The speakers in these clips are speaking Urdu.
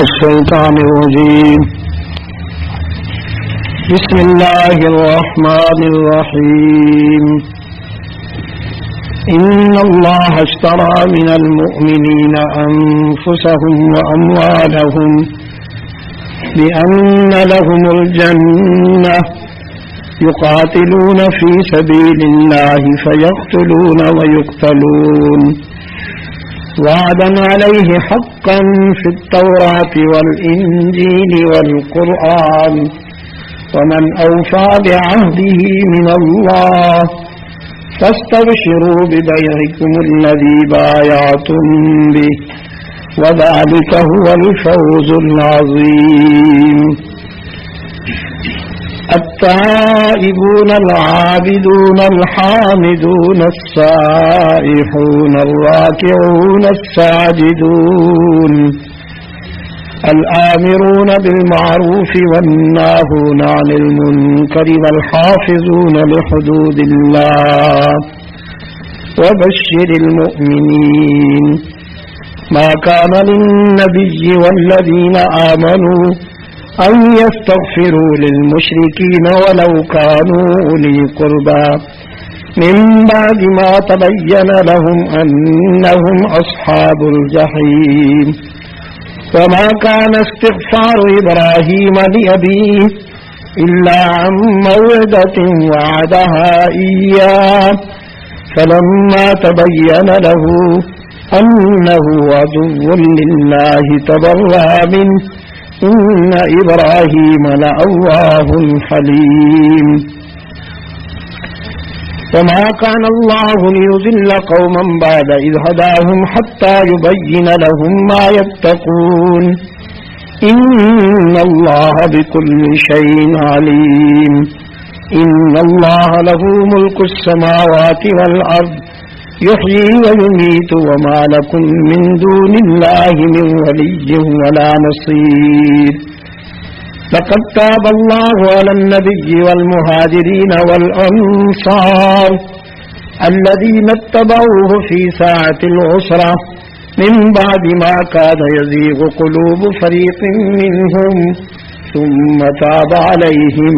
الشيطان الرجيم. بسم الله الرحمن الرحيم. إن الله اشترى من المؤمنين أنفسهم وأموالهم بأن لهم الجنة يقاتلون في سبيل الله فيقتلون ويقتلون وعدا عليه حقا في التوراة والإنجيل والقرآن ومن أوفى بعهده من الله فاستبشروا ببيعكم الذي بايعتم به وذلك هو الفوز العظيم. التائبون العابدون الحامدون السائحون الراكعون الساجدون الآمرون بالمعروف والناهون عن المنكر والحافظون لحدود الله وبشر المؤمنين. ما كان للنبي والذين آمنوا أن يستغفروا للمشركين ولو كانوا أولي قربى من بعد ما تبين لهم أنهم أصحاب الجحيم. وما كان استغفار إبراهيم لأبيه إلا عن موعدة وعدها إياه فلما تبين له أنه عدو لله تبرأ منه إن إبراهيم لأواه حليم. وما كان الله ليضل قوما بعد إذ هداهم حتى يبين لهم ما يتقون إن الله بكل شيء عليم. إن الله له ملك السماوات والأرض يحيي ويميت وما لكم من دون الله من ولي ولا نصير. لقد تاب الله على النبي والمهاجرين والأنصار الذين اتبعوه في ساعة العسرة من بعد ما كاد يزيغ قلوب فريق منهم ثم تاب عليهم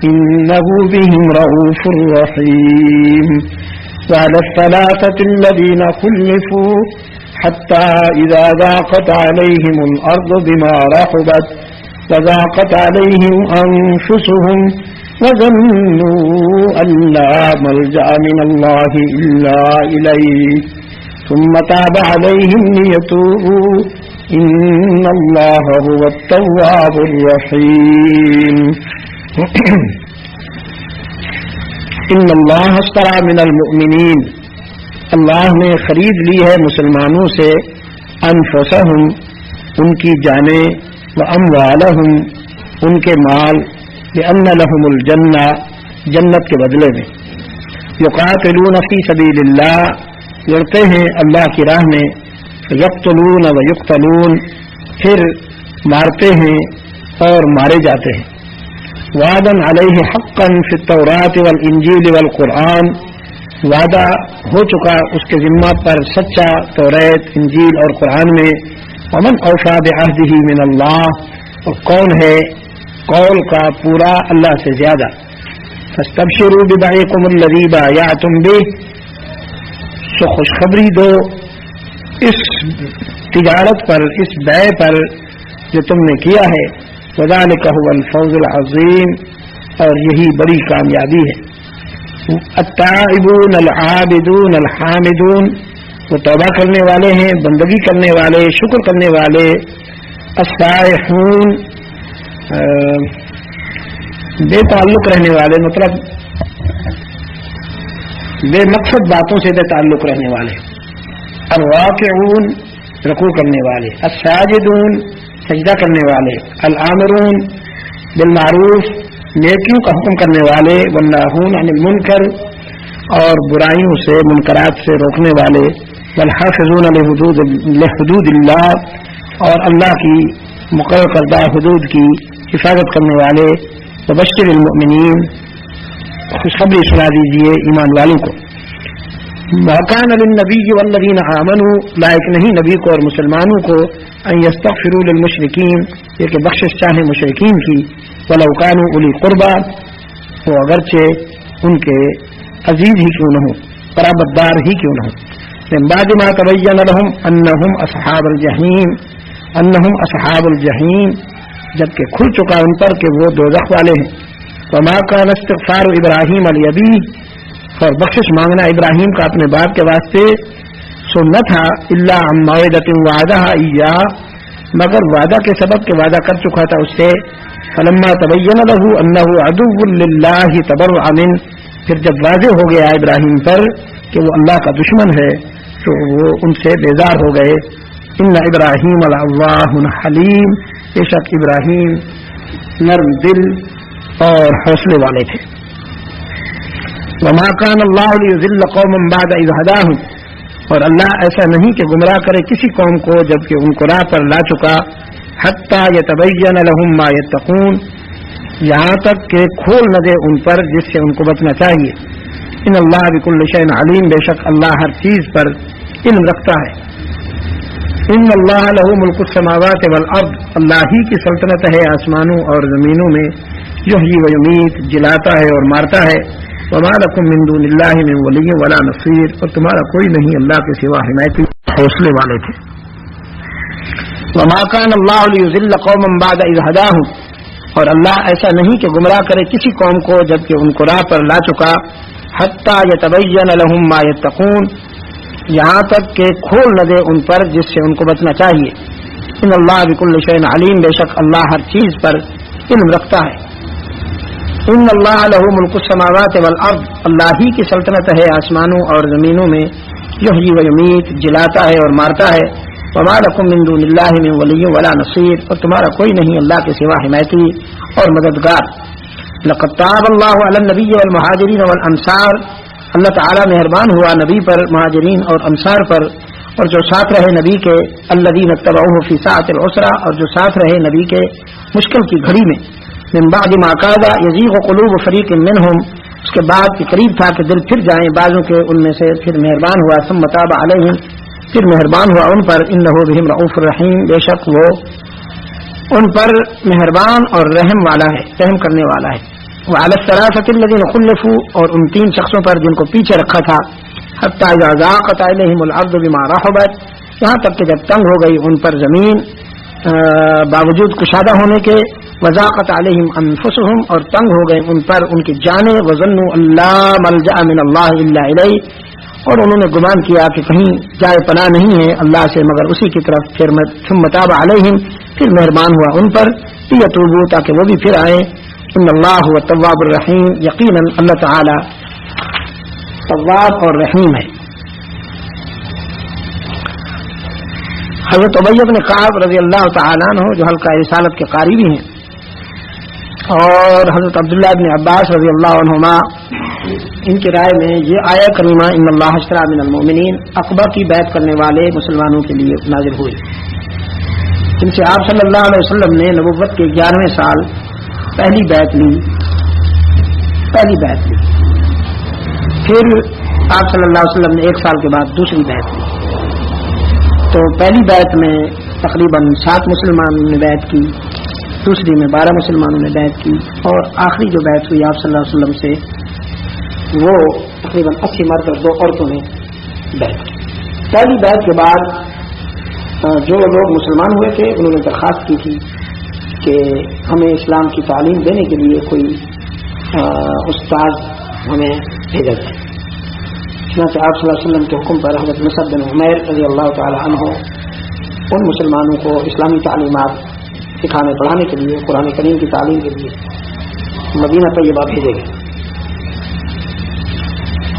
إنه بهم رؤوف رحيم. وعلى الثلاثة الذين خلفوا حتى إذا ضاقت عليهم الأرض بما رحبت وضاقت عليهم أنفسهم وظنوا أن لا ملجأ من الله إلا إليه ثم تاب عليهم ليتوبوا إن الله هو التواب الرحيم. ان اللہ اشترى من المؤمنین، اللہ نے خرید لی ہے مسلمانوں سے انفسہم ان کی جانیں واموالہم ان کے مال بأن لہم الجنہ جنت کے بدلے میں یقاتلون فی سبیل اللہ لڑتے ہیں اللہ کی راہ میں یقتلون ویقتلون پھر مارتے ہیں اور مارے جاتے ہیں وعدا علیہ حقا فی التوراۃ والانجیل والقرآن وعدہ ہو چکا اس کے ذمہ پر سچا توریت انجیل اور قرآن میں ومن اوفی بعہدہ من اللہ اور کون ہے قول کا پورا اللہ سے زیادہ فاستبشروا ببیعکم الذی بایعتم بہ سو خوشخبری دو اس تجارت پر اس بیع پر جو تم نے کیا ہے وذالک هو الفوز العظیم اور یہی بڑی کامیابی ہے. التائبون العابدون الحامدون وہ توبہ کرنے والے ہیں بندگی کرنے والے شکر کرنے والے السائحون بے تعلق رہنے والے مطلب بے مقصد باتوں سے بے تعلق رہنے والے الراکعون رکوع کرنے والے الساجدون سجدہ کرنے والے الآمرون بالمعروف نیکیوں کا حکم کرنے والے والناہون عن المنکر اور برائیوں سے منکرات سے روکنے والے والحافظون لحدود اللہ اور اللہ کی مقرر کردہ حدود کی حفاظت کرنے والے وبشر المؤمنین خوشخبری سنا دیجیے ایمان والوں کو. وَكَانَ لِلنَّبِيِّ وَالَّذِينَ آمَنُوا لائق نہیں نبی کو اور مسلمانوں کو ان یستغفروا للمشرکین یہ کہ بخشش چاہیں مشرکین کی وَلَوْ كَانُوا أُولِي قُرْبَىٰ وہ اگرچہ ان کے عزیز ہی کیوں نہ ہوں قرابت دار ہی کیوں نہ ہوں من بعد ما تبین لهم انہم اصحاب الجحیم جبکہ کھل چکا ان پر کہ وہ دوزخ والے ہیں وما كان استغفار ابراہیم لأبیہ اور بخشش مانگنا ابراہیم کا اپنے باپ کے واسطے سننا تھا الا عن موعدۃ وعدها ایاہ مگر وعدہ کے سبب کہ وعدہ کر چکا تھا اس سے فلما تبین له انه عدو للہ تبرأ منہ پھر جب واضح ہو گیا ابراہیم پر کہ وہ اللہ کا دشمن ہے تو وہ ان سے بیزار ہو گئے ان ابراہیم لأوّاہ حلیم بے شک ابراہیم نرم دل اور حوصلے والے تھے وما كان اللہ لیضل قوما بعد اذ ہداہم اور اللہ ایسا نہیں کہ گمراہ کرے کسی قوم کو جبکہ ان کو راہ پر لا چکا حتی یتبین لهم ما یتقون یہاں تک کہ کھول نہ دے ان پر جس سے ان کو بچنا چاہیے ان اللہ بکل شیء علیم بے شک اللہ ہر چیز پر علم رکھتا ہے ان اللہ له ملک السماوات والارض اللہ ہی کی سلطنت ہے آسمانوں اور زمینوں میں یحیی و یمیت جلاتا ہے اور مارتا ہے وما لکم من دون اللہ من ولی ولا نصیر اور تمہارا کوئی نہیں اللہ کے سوا حمایتی حوصلے والے تھے وما كان اللہ لیضل قوما بعد اذ ہداہم اور اللہ ایسا نہیں کہ گمراہ کرے کسی قوم کو جبکہ ان کو راہ پر لا چکا حتی یتبین لهم ما یتقون یہاں تک کہ کھول نہ دے ان پر جس سے ان کو بچنا چاہیے ان اللہ بکل شیء علیم بے شک اللہ ہر چیز پر علم رکھتا ہے ان اللہ له ملک السماوات والارض اللہ ہی کی سلطنت ہے آسمانوں اور زمینوں میں یحیی و یمیت جلاتا ہے اور مارتا ہے وما لکم من دون اللہ من ولی ولا نصیر اور تمہارا کوئی نہیں اللہ کے سوا حمایتی اور مددگار لقد تاب اللہ علی النبی والمہاجرین والانصار اللہ تعالی مہربان ہوا نبی پر مہاجرین اور انصار پر اور جو ساتھ رہے نبی کے الذین اتبعوہ فی ساعۃ العسرہ اور جو ساتھ رہے نبی کے مشکل کی گھڑی میں من بعد ما کاد یزیغ قلوب فریق منہم اس کے بعد کہ قریب تھا کہ دل پھر جائیں بعضوں کے ان میں سے پھر مہربان ہوا ثم تاب علیہم پھر مہربان ہوا ان پر انہ بہم رؤوف الرحیم بے شک وہ ان پر مہربان اور رحم والا ہے رحم کرنے والا ہے وعلی الثلاثة الذین خلفوا اور ان تین شخصوں پر جن کو پیچھے رکھا تھا حتی اذا ضاقت علیہم الارض بما رحبت یہاں تک کہ جب تنگ ہو گئی ان پر زمین باوجود کشادہ ہونے کے وضاقت علیہم انفسہم اور تنگ ہو گئے ان پر ان کی جانیں وظنوا اللہ ملجأ من اللہ الا الیہ اور انہوں نے گمان کیا کہ کہیں جائے پناہ نہیں ہے اللہ سے مگر اسی کی طرف ثم تاب علیہم پھر مہربان ہوا ان پر لیتوبوا تاکہ وہ بھی پھر آئیں ان اللہ هو التواب الرحیم یقیناً اللہ تعالی تواب اور رحیم ہے حضرت ابی بن کعب رضی اللہ تعالیٰ عنہ جو حلقہ رسالت کے قاری بھی ہیں اور حضرت عبداللہ بن عباس رضی اللہ عنہما ان کی رائے میں یہ آیہ کریمہ ان اللہ اشتری من المؤمنین عقبہ کی بیعت کرنے والے مسلمانوں کے لیے نازل ہوئی جن سے آپ صلی اللہ علیہ وسلم نے نبوت کے 11ویں سال پہلی بیعت لی پھر آپ صلی اللہ علیہ وسلم نے 1 سال کے بعد دوسری بیعت لی تو پہلی بیعت میں تقریباً 7 مسلمانوں نے بیعت کی دوسری میں 12 مسلمانوں نے بیعت کی اور آخری جو بیعت ہوئی آپ صلی اللہ علیہ وسلم سے وہ تقریباً 80 مرد اور 2 عورتوں نے بیعت کی پہلی بیعت کے بعد جو لوگ مسلمان ہوئے تھے انہوں نے درخواست کی تھی کہ ہمیں اسلام کی تعلیم دینے کے لیے کوئی استاد ہمیں بھیجا جائے چنانچہ آپ صلی اللہ علیہ وسلم کے حکم پر حضرت مصعب بن عمیر رضی اللہ تعالی عنہ ان مسلمانوں کو اسلامی تعلیمات سکھانے پڑھانے کے لیے قرآن کریم کی تعلیم کے لیے مدینہ طیبہ بھیجے گئے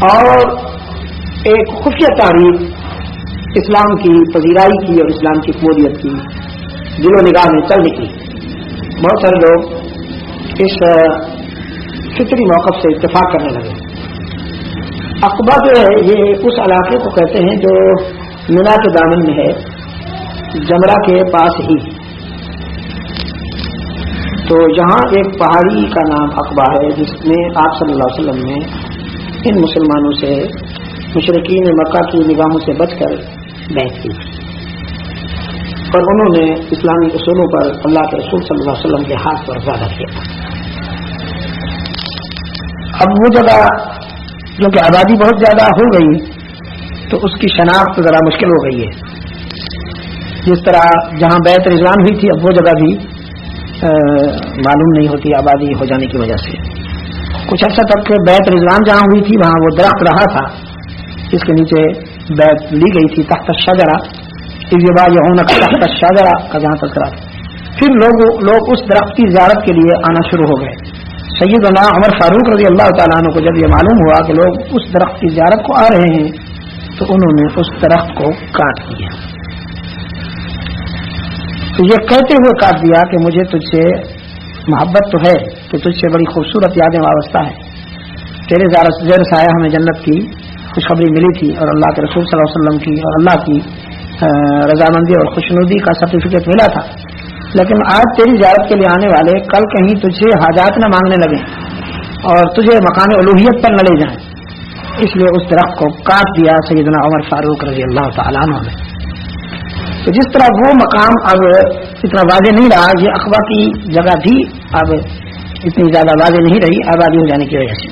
اور ایک خفیہ تاریخ اسلام کی پذیرائی کی اور اسلام کی قبولیت کی دل و نگاہ میں چل نکلی بہت سارے لوگ اس فطری موقف سے اتفاق کرنے لگے عقبہ جو ہے یہ اس علاقے کو کہتے ہیں جو منا کے دامن میں ہے جمرہ کے پاس ہی تو یہاں ایک پہاڑی کا نام عقبہ ہے جس میں آپ صلی اللہ علیہ وسلم نے ان مسلمانوں سے مشرکین مکہ کی نگاہوں سے بچ کر بیعت کی تھی اور انہوں نے اسلامی اصولوں پر اللہ کے رسول صلی اللہ علیہ وسلم کے ہاتھ پر وعدہ کیا تھا۔ اب وہ جگہ جو کہ آبادی بہت زیادہ ہو گئی تو اس کی شناخت ذرا مشکل ہو گئی ہے۔ جس طرح جہاں بیعت رضوان ہوئی تھی اب وہ جگہ بھی معلوم نہیں ہوتی آبادی ہو جانے کی وجہ سے۔ کچھ عرصہ تک بیعت رضوان جہاں ہوئی تھی وہاں وہ درخت رہا تھا جس کے نیچے بیعت لی گئی تھی، تحت الشجرہ تحت الشجرہ کا جہاں تذکرہ تھا۔ پھر لوگ اس درخت کی زیارت کے لیے آنا شروع ہو گئے۔ سیدنا عمر فاروق رضی اللہ تعالیٰ عنہ کو جب یہ معلوم ہوا کہ لوگ اس درخت کی زیارت کو آ رہے ہیں تو انہوں نے اس درخت کو کاٹ دیا۔ تو یہ کہتے ہوئے کاٹ دیا کہ مجھے تجھ سے محبت تو ہے کہ تجھ سے بڑی خوبصورت یادیں وابستہ ہیں، تیرے زیر سایہ ہمیں جنت کی خوشخبری ملی تھی اور اللہ کے رسول صلی اللہ علیہ وسلم کی اور اللہ کی رضامندی اور خوشنودی کا سرٹیفکیٹ ملا تھا، لیکن آج تیری زیارت کے لیے آنے والے کل کہیں تجھ سے حاجات نہ مانگنے لگیں اور تجھے مقام الوہیت پر نہ لے جائیں، اس لیے اس درخت کو کاٹ دیا سیدنا عمر فاروق رضی اللہ تعالیٰ عنہ نے۔ تو جس طرح وہ مقام اب اتنا واضح نہیں رہا، یہ اخبا کی جگہ بھی اب اتنی زیادہ واضح نہیں رہی آبادی ہو جانے کی وجہ سے۔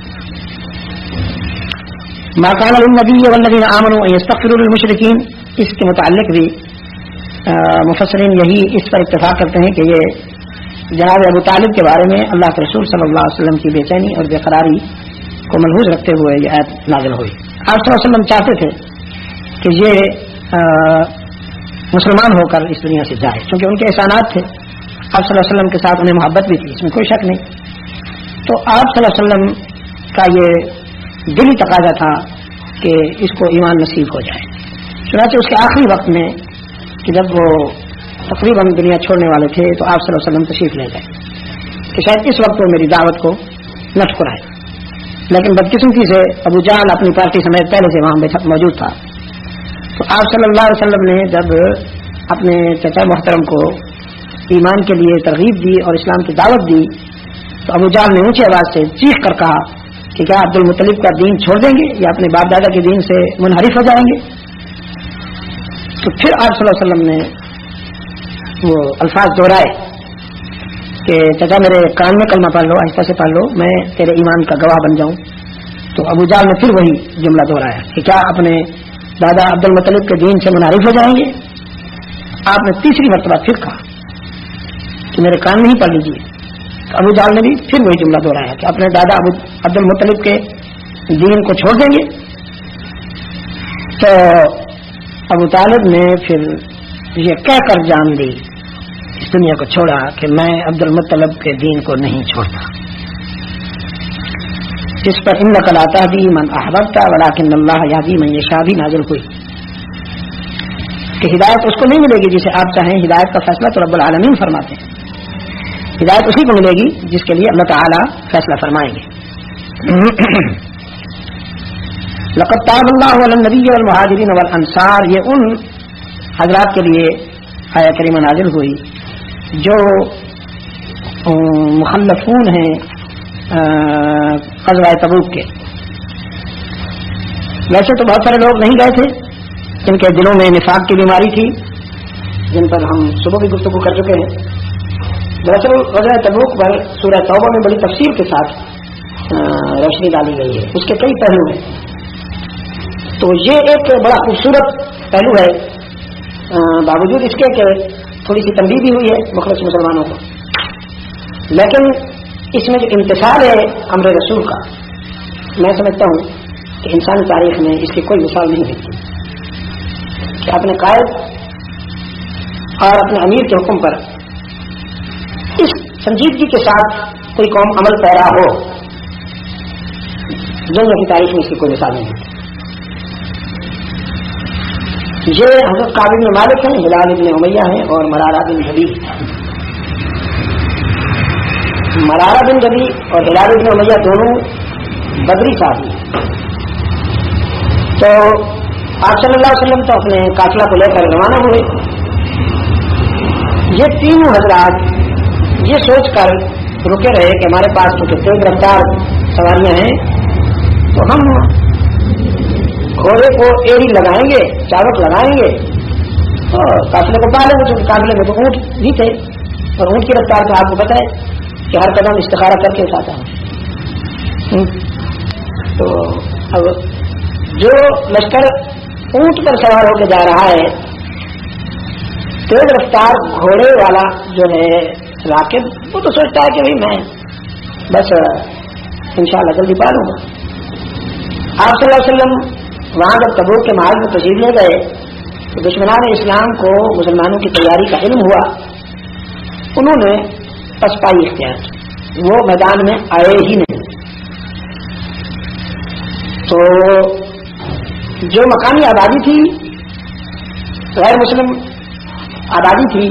ما كان للنبي والذين آمنوا ان يستغفروا للمشركين، اس کے متعلق بھی مفسرین یہی اس پر اتفاق کرتے ہیں کہ یہ جناب ابو طالب کے بارے میں اللہ کے رسول صلی اللہ علیہ وسلم کی بے چینی اور بے قراری کو ملحوظ رکھتے ہوئے یہ آیت نازل ہوئی۔ آپ صلی اللہ علیہ وسلم چاہتے تھے کہ یہ مسلمان ہو کر اس دنیا سے جائے، کیونکہ ان کے احسانات تھے، آپ صلی اللہ علیہ وسلم کے ساتھ انہیں محبت بھی تھی، اس میں کوئی شک نہیں۔ تو آپ صلی اللہ علیہ وسلم کا یہ دلی تقاضا تھا کہ اس کو ایمان نصیب ہو جائے۔ چنانچہ اس کے آخری وقت میں کہ جب وہ تقریباً دنیا چھوڑنے والے تھے تو آپ صلی اللہ علیہ وسلم تشریف لے گئے کہ شاید اس وقت وہ میری دعوت کو نہ ٹھکرائے، لیکن بدقسمتی سے ابو جہل اپنی پارٹی سمیت پہلے سے وہاں موجود تھا۔ تو آپ صلی اللہ علیہ وسلم نے جب اپنے چچا محترم کو ایمان کے لیے ترغیب دی اور اسلام کی دعوت دی تو ابو جہل نے اونچی آواز سے چیخ کر کہا کہ کیا عبد المطلب کا دین چھوڑ دیں گے یا اپنے باپ دادا کے دین سے منحرف ہو جائیں گے؟ تو پھر آپ صلی اللہ علیہ وسلم نے وہ الفاظ دہرائے کہ چچا میرے کان میں کلمہ پڑھ لو، آہستہ سے پڑھ لو، میں تیرے ایمان کا گواہ بن جاؤں۔ تو ابو جہل نے پھر وہی جملہ دہرایا کہ کیا اپنے دادا عبد المطلب کے دین سے منحرف ہو جائیں گے؟ آپ نے تیسری مرتبہ پھر کہا کہ میرے کان میں ہی پڑھ لیجیے۔ تو ابو جہل نے بھی پھر وہی جملہ دہرایا کہ اپنے دادا عبد المطلب کے دین کو چھوڑ دیں گے۔ تو ابو طالب نے پھر یہ کہہ کر جان لی، اس دنیا کو چھوڑا کہ میں عبد المطلب کے دین کو نہیں چھوڑتا، جس پر انک لا تہدی من احببت ولکن اللہ یہدی من یشاء بھی نازل ہوئی کہ ہدایت اس کو نہیں ملے گی جسے آپ چاہیں، ہدایت کا فیصلہ تو رب العالمین فرماتے ہیں، ہدایت اسی کو ملے گی جس کے لیے اللہ تعالی فیصلہ فرمائیں گے۔ لقد تاب اللہ علی النبی والمہاجرین والانصار، یہ ان حضرات کے لیے آیہ کریمہ نازل ہوئی جو مخلفون ہیں غزوہ تبوک کے۔ ویسے تو بہت سارے لوگ نہیں گئے تھے جن کے دلوں میں نفاق کی بیماری تھی، جن پر ہم صبح بھی گفتگو کر چکے ہیں۔ دراصل غزوہ تبوک پر سورہ توبہ میں بڑی تفصیل کے ساتھ روشنی ڈالی گئی ہے، اس کے کئی پہلو ہیں۔ تو یہ ایک بڑا خوبصورت پہلو ہے، باوجود اس کے کہ تھوڑی سی تنبیہ بھی ہوئی ہے مخلص مسلمانوں کو، لیکن اس میں جو امتثال ہے امر رسول کا، میں سمجھتا ہوں کہ انسانی تاریخ میں اس کی کوئی مثال نہیں ملتی کہ اپنے قائد اور اپنے امیر کے حکم پر اس سنجیدگی کے ساتھ کوئی قوم عمل پیرا ہو، دنیا کی تاریخ میں اس کی کوئی مثال نہیں ملتی۔ یہ حضرت کعب بن مالک ہیں، ہلال بن امیہ ہیں اور مرارہ بن ربیع۔ مرارہ بن ربیع اور ہلال بن امیہ دونوں بدری صحابی ہیں۔ تو آپ صلی اللہ علیہ وسلم تو اپنے قافلہ کو لے کر روانہ ہوئے۔ یہ تینوں حضرات یہ سوچ کر رکے رہے کہ ہمارے پاس چونکہ تیز رفتار سواریاں ہیں تو ہم گھوڑے کو ایڑی لگائیں گے، چاوٹ لگائیں گے اور قافلے کو پالیں گے، چونکہ قافلے میں تو اونٹ بھی تھے اور اونٹ کی رفتار تو آپ کو پتہ ہے کہ ہر قدم استخارہ کر کے اٹھاتا ہے. تو اب جو لشکر اونٹ پر سوار ہو کے جا رہا ہے، تیز رفتار گھوڑے والا جو ہے راکب، وہ تو سوچتا ہے کہ بھائی میں بس انشاءاللہ جلدی پالوں گا. آپ صلی اللہ علیہ وسلم وہاں جب تبوک کے معرکہ میں تشریف لے گئے تو دشمنان اسلام کو مسلمانوں کی تیاری کا علم ہوا، انہوں نے پسپائی اختیار کی، وہ میدان میں آئے ہی نہیں. تو جو مقامی آبادی تھی، غیر مسلم آبادی تھی،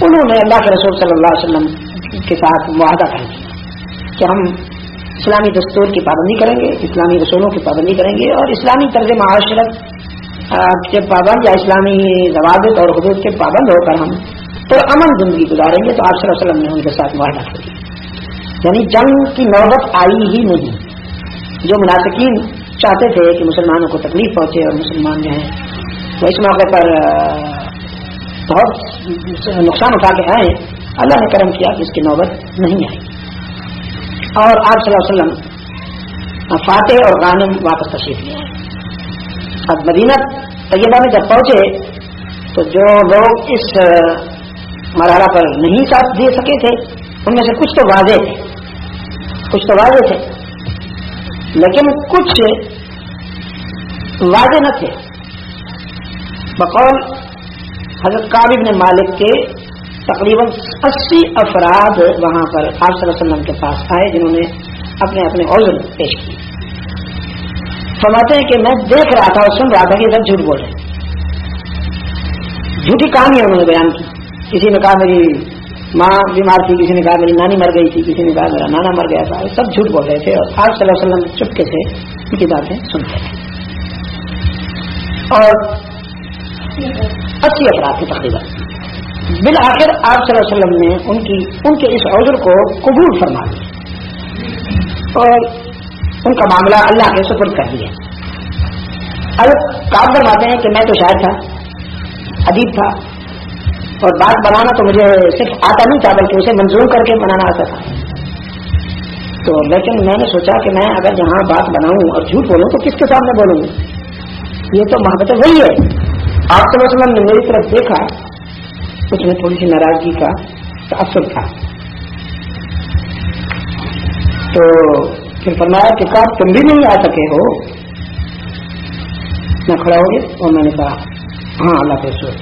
انہوں نے اللہ کے رسول صلی اللہ علیہ وسلم کے ساتھ معاہدہ کر دیا کہ ہم اسلامی دستور کی پابندی کریں گے، اسلامی اصولوں کی پابندی کریں گے اور اسلامی طرز معاشرت کے پابند یا اسلامی ضوابط اور حدود کے پابند ہو کر ہم پرامن زندگی گزاریں گے. تو آپ صلی اللہ علیہ وسلم نے ان کے ساتھ معاہدہ کر دیا، یعنی جنگ کی نوبت آئی ہی نہیں. جو منافقین چاہتے تھے کہ مسلمانوں کو تکلیف پہنچے اور مسلمان جو ہیں وہ اس موقع پر بہت نقصان اٹھا کے آئے، اللہ نے کرم کیا کہ اس کی نوبت نہیں آئی اور آپ صلی اللہ علیہ وسلم فاتح اور غانم واپس تشریف لے آئے. اب مدینہ طیبہ میں جب پہنچے تو جو لوگ اس مرحلہ پر نہیں ساتھ دے سکے تھے ان میں سے کچھ تو واضح تھے لیکن کچھ واضح نہ تھے. بقول حضرت کعب بن مالک کے تقریباً 80 افراد وہاں پر آپ صلی اللہ علیہ وسلم کے پاس آئے جنہوں نے اپنے اپنے عذر پیش کیے. فرماتے ہیں کہ میں دیکھ رہا تھا اور سن رہا تھا کہ سب جھوٹ بول رہے ہیں، جھوٹی کہانیاں انہوں نے بیان کی. کسی نے کہا میری ماں بیمار تھی، کسی نے کہا میری نانی مر گئی تھی، کسی نے کہا میرا نانا مر گیا تھا. سب جھوٹ بول رہے تھے اور آپ صلی اللہ علیہ وسلم چپکے سے ان کی باتیں سنتے تھے. اور 80 افراد تھے تقریباً. بالآخر آپ صلی اللہ علیہ وسلم نے ان کے اس عذر کو قبول فرما لیا اور ان کا معاملہ اللہ کے سپرد کر دیا. اب کعب فرماتے ہیں کہ میں تو شاعر تھا، ادیب تھا اور بات بنانا تو مجھے صرف آتا نہیں تھا بلکہ اسے منظور کر کے بنانا آتا تھا. تو لیکن میں نے سوچا کہ میں اگر یہاں بات بناؤں اور جھوٹ بولوں تو کس کے سامنے بولوں گا؟ یہ تو محبت وہی ہے. آپ صلی اللہ علیہ وسلم نے میری طرف دیکھا، اس میں تھوڑی سی ناراضگی کا تاثر تھا. تو پھر فرمایا کہ کہا تم بھی نہیں آ سکے ہو. میں کھڑا ہو گیا اور میں نے کہا ہاں اللہ کے رسول،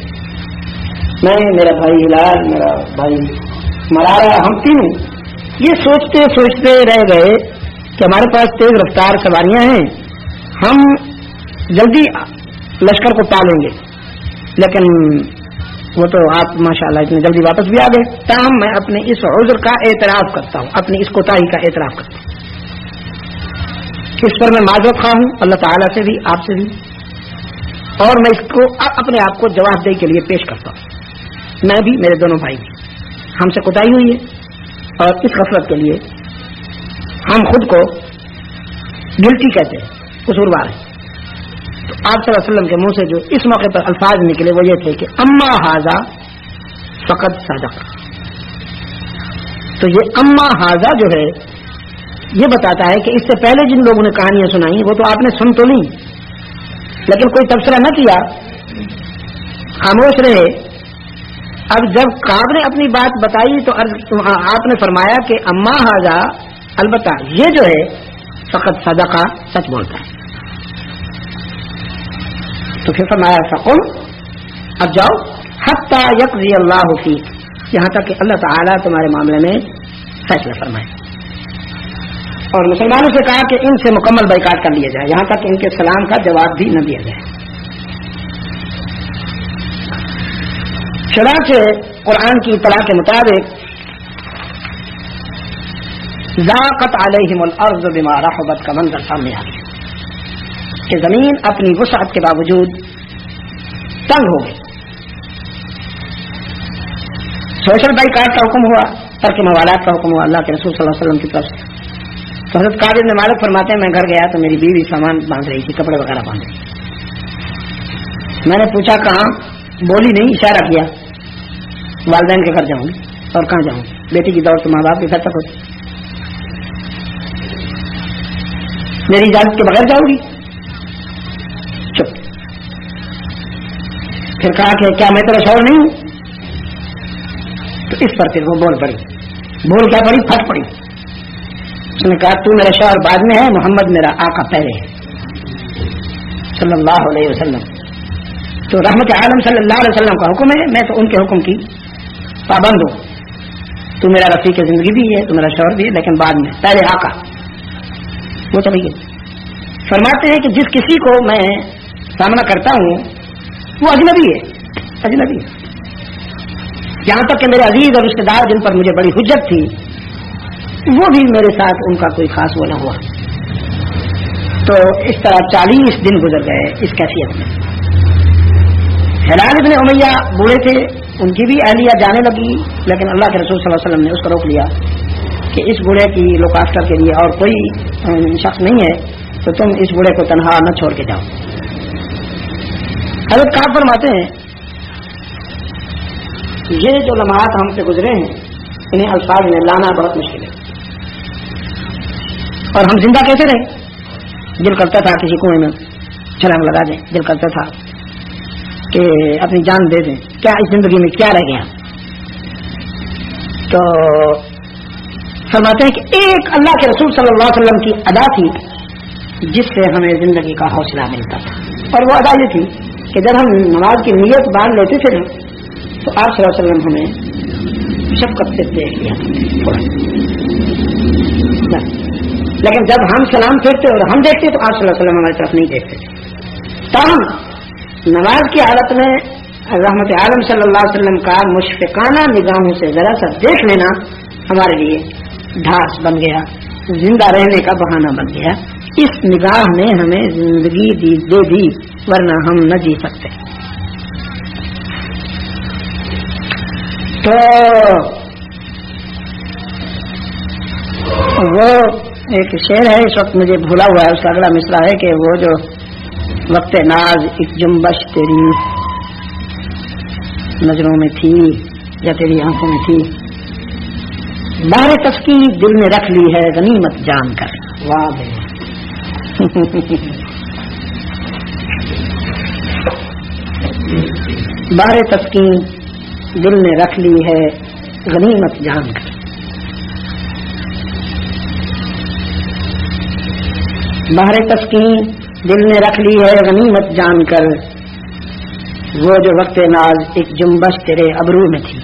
میں، میرا بھائی ہلال، میرا بھائی مرارا، ہم تینوں یہ سوچتے سوچتے رہ گئے کہ ہمارے پاس تیز رفتار سواریاں ہیں، ہم جلدی لشکر کو پالیں گے، لیکن وہ تو آپ ماشاءاللہ اتنے جلدی واپس بھی آ گئے. تاہم میں اپنے اس عذر کا اعتراف کرتا ہوں، اپنی اس کوتاہی کا اعتراف کرتا ہوں. اس پر میں معذرت خواہ ہوں اللہ تعالیٰ سے بھی، آپ سے بھی، اور میں اس کو اپنے آپ کو جواب دہی کے لیے پیش کرتا ہوں. میں بھی، میرے دونوں بھائی بھی، ہم سے کوتاہی ہوئی ہے اور اس غفلت کے لیے ہم خود کو گلٹی کہتے ہیں، قصوروار ہیں. تو آپ صلی اللہ علیہ وسلم کے منہ سے جو اس موقع پر الفاظ نکلے وہ یہ تھے کہ اما ھذا فقد صدق. تو یہ اما ھذا جو ہے یہ بتاتا ہے کہ اس سے پہلے جن لوگوں نے کہانیاں سنائی وہ تو آپ نے سن تو لی لیکن کوئی تبصرہ نہ کیا، خاموش رہے. اب جب کعب نے اپنی بات بتائی تو آپ نے فرمایا کہ اما ھذا، البتہ یہ جو ہے فقط صدقہ، سچ بولتا ہے. تو پھر فرمایا فقل، اب جاؤ، حتی یقضی اللہ فیک، یہاں تک کہ اللہ تعالیٰ تمہارے معاملے میں فیصلہ فرمائے. اور مسلمانوں سے کہا کہ ان سے مکمل بائیکاٹ کر لیا جائے یہاں تک کہ ان کے سلام کا جواب بھی نہ دیا جائے. چنانچہ قرآن کی اطلاع کے مطابق ضاقت علیہم الارض بما رحبت کا منظر سامنے آ گیا کہ زمین اپنی وسعت کے باوجود تنگ ہو گئی. سوشل بائیکاٹ کا حکم ہوا، ترک موالات کا حکم ہوا اللہ کے رسول صلی اللہ علیہ وسلم کی طرف سے. تو حضرت کعب بن مالک فرماتے ہیں میں گھر گیا تو میری بیوی سامان باندھ رہی تھی، کپڑے وغیرہ باندھ رہی تھی. میں نے پوچھا کہاں، بولی نہیں، اشارہ کیا والدین کے گھر جاؤں گی. اور کہاں جاؤں گی؟ بیٹی کی دوڑ تو ماں باپ کے گھر تک ہوتی، میری اجازت کے بغیر جاؤں گی؟ چپ. پھر کہا کہ کیا میں تیرا شوہر نہیں ہوں؟ تو اس پر پھر وہ بول پڑی. بول کیا پڑی؟ پھٹ پڑی. اس نے کہا تو میرا شوہر بعد میں ہے، محمد میرا آقا پہلے ہے صلی اللہ علیہ وسلم. تو رحمت عالم صلی اللہ علیہ وسلم کا حکم ہے، میں تو ان کے حکم کی پابند ہوں. تو میرا رفیق زندگی بھی ہے، تو میرا شوہر بھی ہے، لیکن بعد میں پہلے آقا. وہ چلی گئی. فرماتے ہیں کہ جس کسی کو میں سامنا کرتا ہوں وہ اجنبی ہے، اجنبی ہے. یہاں تک کہ میرے عزیز اور رشتے دار جن پر مجھے بڑی حجت تھی وہ بھی میرے ساتھ ان کا کوئی خاص وہ نہ ہوا. تو اس طرح 40 دن گزر گئے اس کیفیت میں. ہلال ابن امیہ بوڑھے تھے، ان کی بھی اہلیہ جانے لگی، لیکن اللہ کے رسول صلی اللہ علیہ وسلم نے اس کو روک لیا کہ اس بوڑھے کی لوک آفٹر کے لیے اور کوئی شخص نہیں ہے، تو تم اس بوڑھے کو تنہا نہ چھوڑ کے جاؤ. حضرت کعب فرماتے ہیں یہ جو لمحات ہم سے گزرے ہیں انہیں الفاظ میں لانا بہت مشکل ہے. اور ہم زندہ کیسے رہے؟ دل کرتا تھا کسی کنویں میں چھلانگ لگا دیں، دل کرتا تھا کہ اپنی جان دے دیں. کیا اس زندگی میں کیا رہ گیا؟ تو فرماتے ہیں کہ ایک اللہ کے رسول صلی اللہ علیہ وسلم کی ادا تھی جس سے ہمیں زندگی کا حوصلہ ملتا تھا. اور وہ ادا یہ تھی کہ جب ہم نماز کی نیت باندھ لیتے تھے تو آپ صلی اللہ علیہ وسلم ہمیں شفقت سے دیکھ لیا. لیکن جب ہم سلام پھیرتے اور ہم دیکھتے تو آپ صلی اللہ علیہ وسلم ہماری طرف نہیں دیکھتے. تاہم نماز کی حالت میں رحمت عالم صلی اللہ علیہ وسلم کا مشفقانہ نگاہوں سے ذرا سا دیکھ لینا ہمارے لیے ڈھاس بن گیا، زندہ رہنے کا بہانہ بن گیا. اس نگاہ نے ہمیں زندگی دے دی، ورنہ ہم نہ جی سکتے. تو وہ ایک شعر ہے اس وقت مجھے بھولا ہوا ہے، اس کا اگلا مصرع ہے کہ وہ جو وقت ناز ایک جنبش تیری نظروں میں تھی یا تیری آنکھوں میں تھی، بہر تسکین دل میں رکھ لی ہے غنیمت جان کر. واہ بہر تسکین دل نے رکھ لی ہے غنیمت جان کر. بہر تسکین دل نے رکھ لی ہے غنیمت جان کر، وہ جو وقت ناز ایک جنبش تیرے ابرو میں تھی.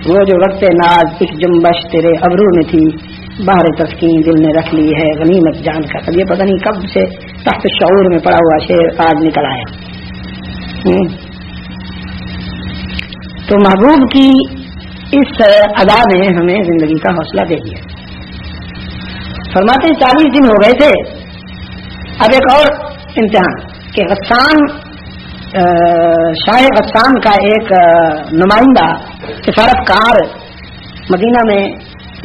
وہ جو وقت ناز ایک جنبش تیرے ابرو میں تھی، بہر تسکین دل نے رکھ لی ہے غنیمت جان کر. اب یہ پتہ نہیں کب سے تحت شعور میں پڑا ہوا شعر آج نکل آیا. تو محبوب کی اس ادا نے ہمیں زندگی کا حوصلہ دے دیا. فرماتے 40 دن ہو گئے تھے. اب ایک اور امتحان کہ غسان شاہ غسان کا ایک نمائندہ سفارتکار مدینہ میں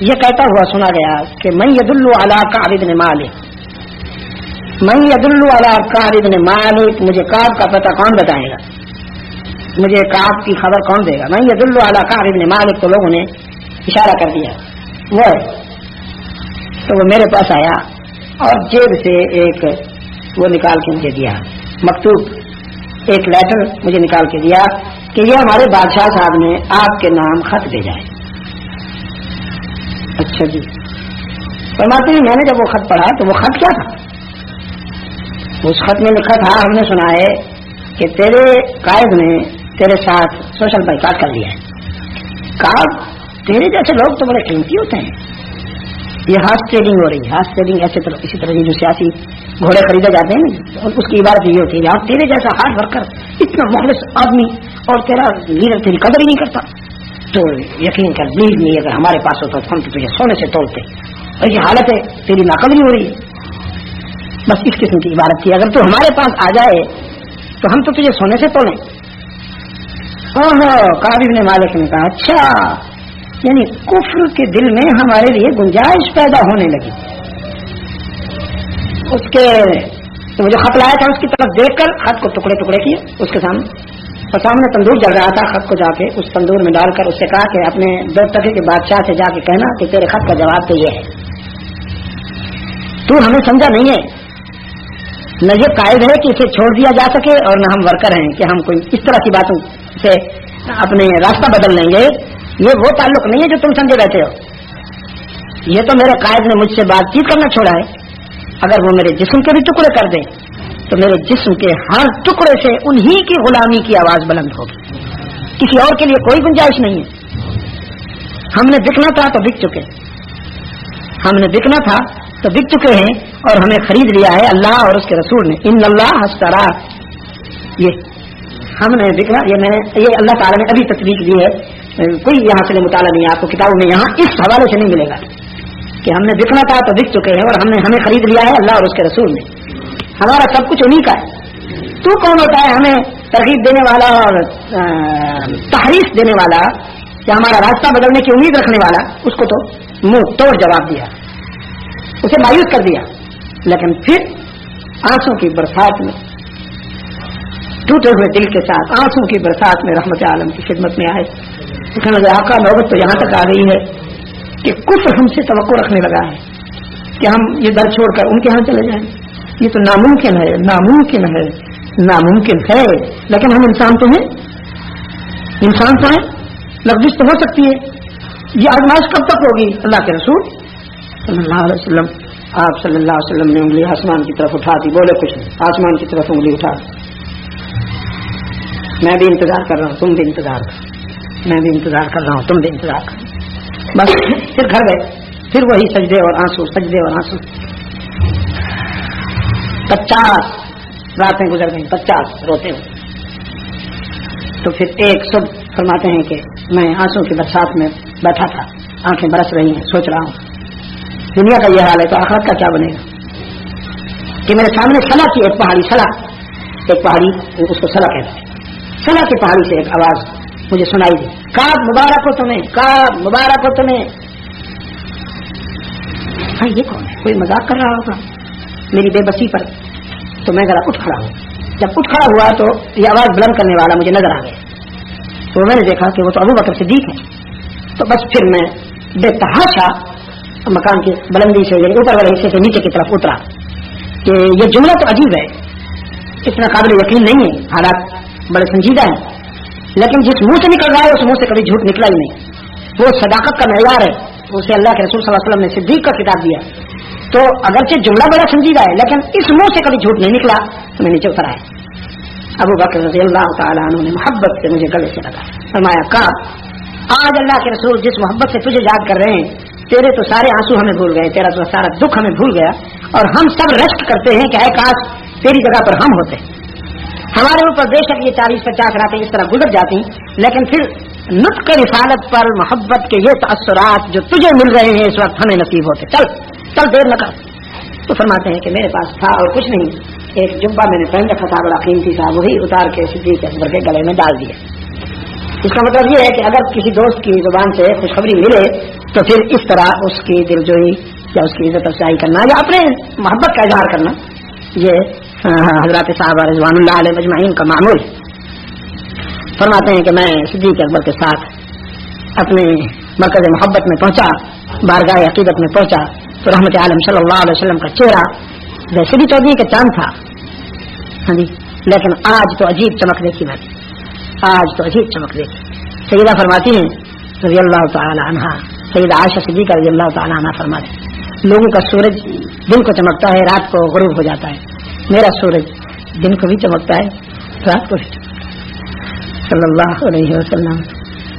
یہ کہتا ہوا سنا گیا کہ من یدل علی کعب بن مالک، من یدل علی کعب بن مالک، مجھے کعب کا پتہ کون بتائے گا، مجھے کعب کی خبر کون دے گا. من یدل علی کعب بن مالک کو لوگوں نے اشارہ کر دیا وہ ہے. تو وہ میرے پاس آیا اور جیب سے ایک وہ نکال کے مجھے دیا، مکتوب ایک لیٹر مجھے نکال کے دیا کہ یہ ہمارے بادشاہ صاحب نے آپ کے نام خط بھیجا ہے. اچھا جی. فرماتے ہیں میں نے جب وہ خط پڑھا تو وہ خط کیا تھا؟ اس خط میں لکھا تھا ہم نے سنا ہے کہ تیرے قائد نے تیرے ساتھ سوشل بائیکاٹ کر لیا ہے. کہا تیرے جیسے لوگ تو بڑے قیمتی ہوتے ہیں. یہ ہارس ٹریڈنگ ہو رہی ہے، ہارس ٹریڈنگ ایسے اسی طرح جو سیاسی گھوڑے خریدے جاتے ہیں اس کی عبارت یہ ہوتی ہے یار تیرے جیسا ہارڈ ورکر، اتنا مخلص آدمی اور تیرا لیڈر تیری قدر ہی نہیں کرتا. تو یقین کر بلیو نہیں، اگر ہمارے پاس ہوتا تو ہم تو تجھے سونے سے تولتے. اور یہ حالت ہے تیری ناقدری ہو رہی ہے. بس اس قسم کی عبارت تھی. اگر تو ہمارے پاس آ جائے تو ہم تو تجھے سونے سے تولیں. کعب بن مالک نے کہا اچھا یعنی کفر کے دل میں ہمارے لیے گنجائش پیدا ہونے لگی. اس کے جو خط لایا تھا اس کی طرف دیکھ کر خط کو ٹکڑے ٹکڑے کیے اس کے سامنے، اور سامنے تندور جل رہا تھا. خط کو جا کے اس تندور میں ڈال کر اس سے کہا کہ اپنے دو ٹکے کے بادشاہ سے جا کے کہنا کہ تیرے خط کا جواب تو یہ ہے. تو ہمیں سمجھا نہیں ہے، نہ یہ قائد ہے کہ اسے چھوڑ دیا جا سکے، اور نہ ہم ورکر ہیں کہ ہم کوئی اس طرح کی باتوں سے اپنے راستہ بدل لیں گے. یہ وہ تعلق نہیں ہے جو تم سمجھے بیٹھے ہو. یہ تو میرے قائد نے مجھ سے بات چیت کرنا چھوڑا ہے. اگر وہ میرے جسم کے بھی ٹکڑے کر دیں تو میرے جسم کے ہر ٹکڑے سے انہی کی غلامی کی آواز بلند ہوگی، کسی اور کے لیے کوئی گنجائش نہیں ہے. ہم نے بکنا تھا تو بک چکے، ہم نے بکنا تھا تو بک چکے ہیں، اور ہمیں خرید لیا ہے اللہ اور اس کے رسول نے. ان اللہ اشترا، یہ ہم نے بکنا، یہ اللہ تعالیٰ نے ابھی تصدیق دی ہے. کوئی یہاں سے مطالعہ نہیں ہے آپ کو کتابوں میں، یہاں اس حوالے سے نہیں ملے گا کہ ہم نے بکنا تھا تو بک چکے ہیں، اور ہمیں خرید لیا ہے اللہ اور اس کے رسول نے. ہمارا سب کچھ انہیں کا ہے. تو کون ہوتا ہے ہمیں ترغیب دینے والا اور تحریف دینے والا یا ہمارا راستہ بدلنے کی امید رکھنے والا؟ اس کو تو منہ توڑ جواب دیا، اسے مایوس کر دیا. لیکن پھر آنسوں کی برسات میں، ٹوٹے ہوئے دل کے ساتھ آنسوں کی برسات میں رحمت عالم کی خدمت میں آئے. کہنے لگے آقا نوبت تو یہاں تک آ گئی ہے کہ کفر ہم سے توقع رکھنے لگا ہے کہ ہم یہ در چھوڑ کر ان کے ہاں چلے جائیں. یہ تو ناممکن ہے، ناممکن ہے، ناممکن ہے. لیکن ہم انسان تو ہیں، انسان تو ہیں، لغزش تو ہو سکتی ہے. یہ آزمائش کب تک ہوگی؟ اللہ کے رسول صلی اللہ علیہ وسلم، آپ صلی اللہ علیہ وسلم نے انگلی آسمان کی طرف اٹھا دی، بولے کچھ نہیں، آسمان کی طرف انگلی اٹھا دی. میں بھی انتظار کر رہا ہوں، تم بھی انتظار کرو، میں بھی انتظار کر رہا ہوں، تم بھی انتظار کرو. بس پھر گھر گئے، پھر وہی سجدے اور آنسو، سجدے اور آنسو. 50 راتیں گزر گئیں، 50 روتے ہوئے. تو پھر ایک صبح فرماتے ہیں کہ میں آنسو کی برسات میں بیٹھا تھا، آنکھیں برس رہی ہیں، سوچ رہا ہوں دنیا کا یہ حال ہے تو آخرت کا کیا بنے گا. کہ میرے سامنے سلا کی ایک پہاڑی، سلا ایک پہاڑی، اس کو سلا کہتے ہیں. سلا کی پہاڑی سے ایک آواز مجھے سنائی دی، کعب مبارک ہو تمہیں، کعب مبارک ہو تمہیں. ہاں یہ کون ہے؟ کوئی مذاق کر رہا ہوگا میری بے بسی پر. تو میں ذرا اٹھ کھڑا ہوں. جب اٹھ کھڑا ہوا تو یہ آواز بلند کرنے والا مجھے نظر آ گیا. تو میں نے دیکھا کہ وہ تو ابو بکر صدیق ہے. تو بس پھر میں بے تحاشا مکان کی بلندی سے، یعنی اوپر والے حصے سے نیچے کی طرف اترا. کہ یہ جملہ تو عجیب ہے، اتنا قابل یقین نہیں ہے، حالات بڑے سنجیدہ ہیں، لیکن جس منہ سے نکل رہا ہے اس منہ سے کبھی جھوٹ نکلا ہی نہیں. وہ صداقت کا معیار ہے، اسے اللہ کے رسول صلی اللہ علیہ وسلم نے صدیق کا خطاب دیا. تو اگرچہ جملہ بڑا سنجیدہ ہے لیکن اس منہ سے کبھی جھوٹ نہیں نکلا. تو میں نیچے اترا ہے. ابو بکر رضی اللہ تعالیٰ عنہ نے محبت سے مجھے گلے سے لگا، فرمایا کعب آج اللہ کے رسول جس محبت سے تجھے یاد کر رہے ہیں، تیرے تو سارے آنسو ہمیں بھول گئے، تیرا تو سارا دکھ ہمیں بھول گیا، اور ہم سب رشک کرتے ہیں کہ اے کاش تیری جگہ پر ہم ہوتے. ہمارے اوپر بے شک یہ 40-50 راتیں اس طرح گزر جاتی، لیکن پھر نطق رسالت پر محبت کے یہ تأثرات جو تجھے مل رہے ہیں اس وقت ہمیں نصیب ہوتے. چل دیر نہ کر. تو فرماتے ہیں کہ میرے پاس تھا اور کچھ نہیں، ایک جبہ میں نے پہن رکھا تھا بڑا قیمتی تھا، وہی اتار کے صدیق اکبر کے گلے میں ڈال دیا. اس کا مطلب یہ ہے کہ اگر کسی دوست کی زبان سے خوشخبری ملے تو پھر اس طرح اس کی دلجوئی یا اس کی عزت افزائی کرنا یا اپنے محبت کا اظہار کرنا، یہ حضرات صحابہ رضوان اللہ علیہ مجمعین کا معمول. فرماتے ہیں کہ میں صدیق اکبر کے ساتھ اپنے مرکز محبت میں پہنچا، بارگاہ عقیدت میں پہنچا تو رحمت عالم صلی اللہ علیہ وسلم کا چہرہ ویسے بھی 14 کا چاند تھا، ہاں جی، لیکن آج تو عجیب چمک دیکھی میں، آج تو عجیب چمک دیکھی. سیدہ فرماتی ہیں رضی اللہ تعالی عنہا، سیدہ عائشہ صدیقہ رضی اللہ تعالی عنہا فرماتے لوگوں کا سورج دن کو چمکتا ہے، رات کو غروب ہو جاتا ہے، میرا سورج دن کو بھی چمکتا ہے، رات کو بھی چمکتا ہے. صلی اللہ علیہ وسلم.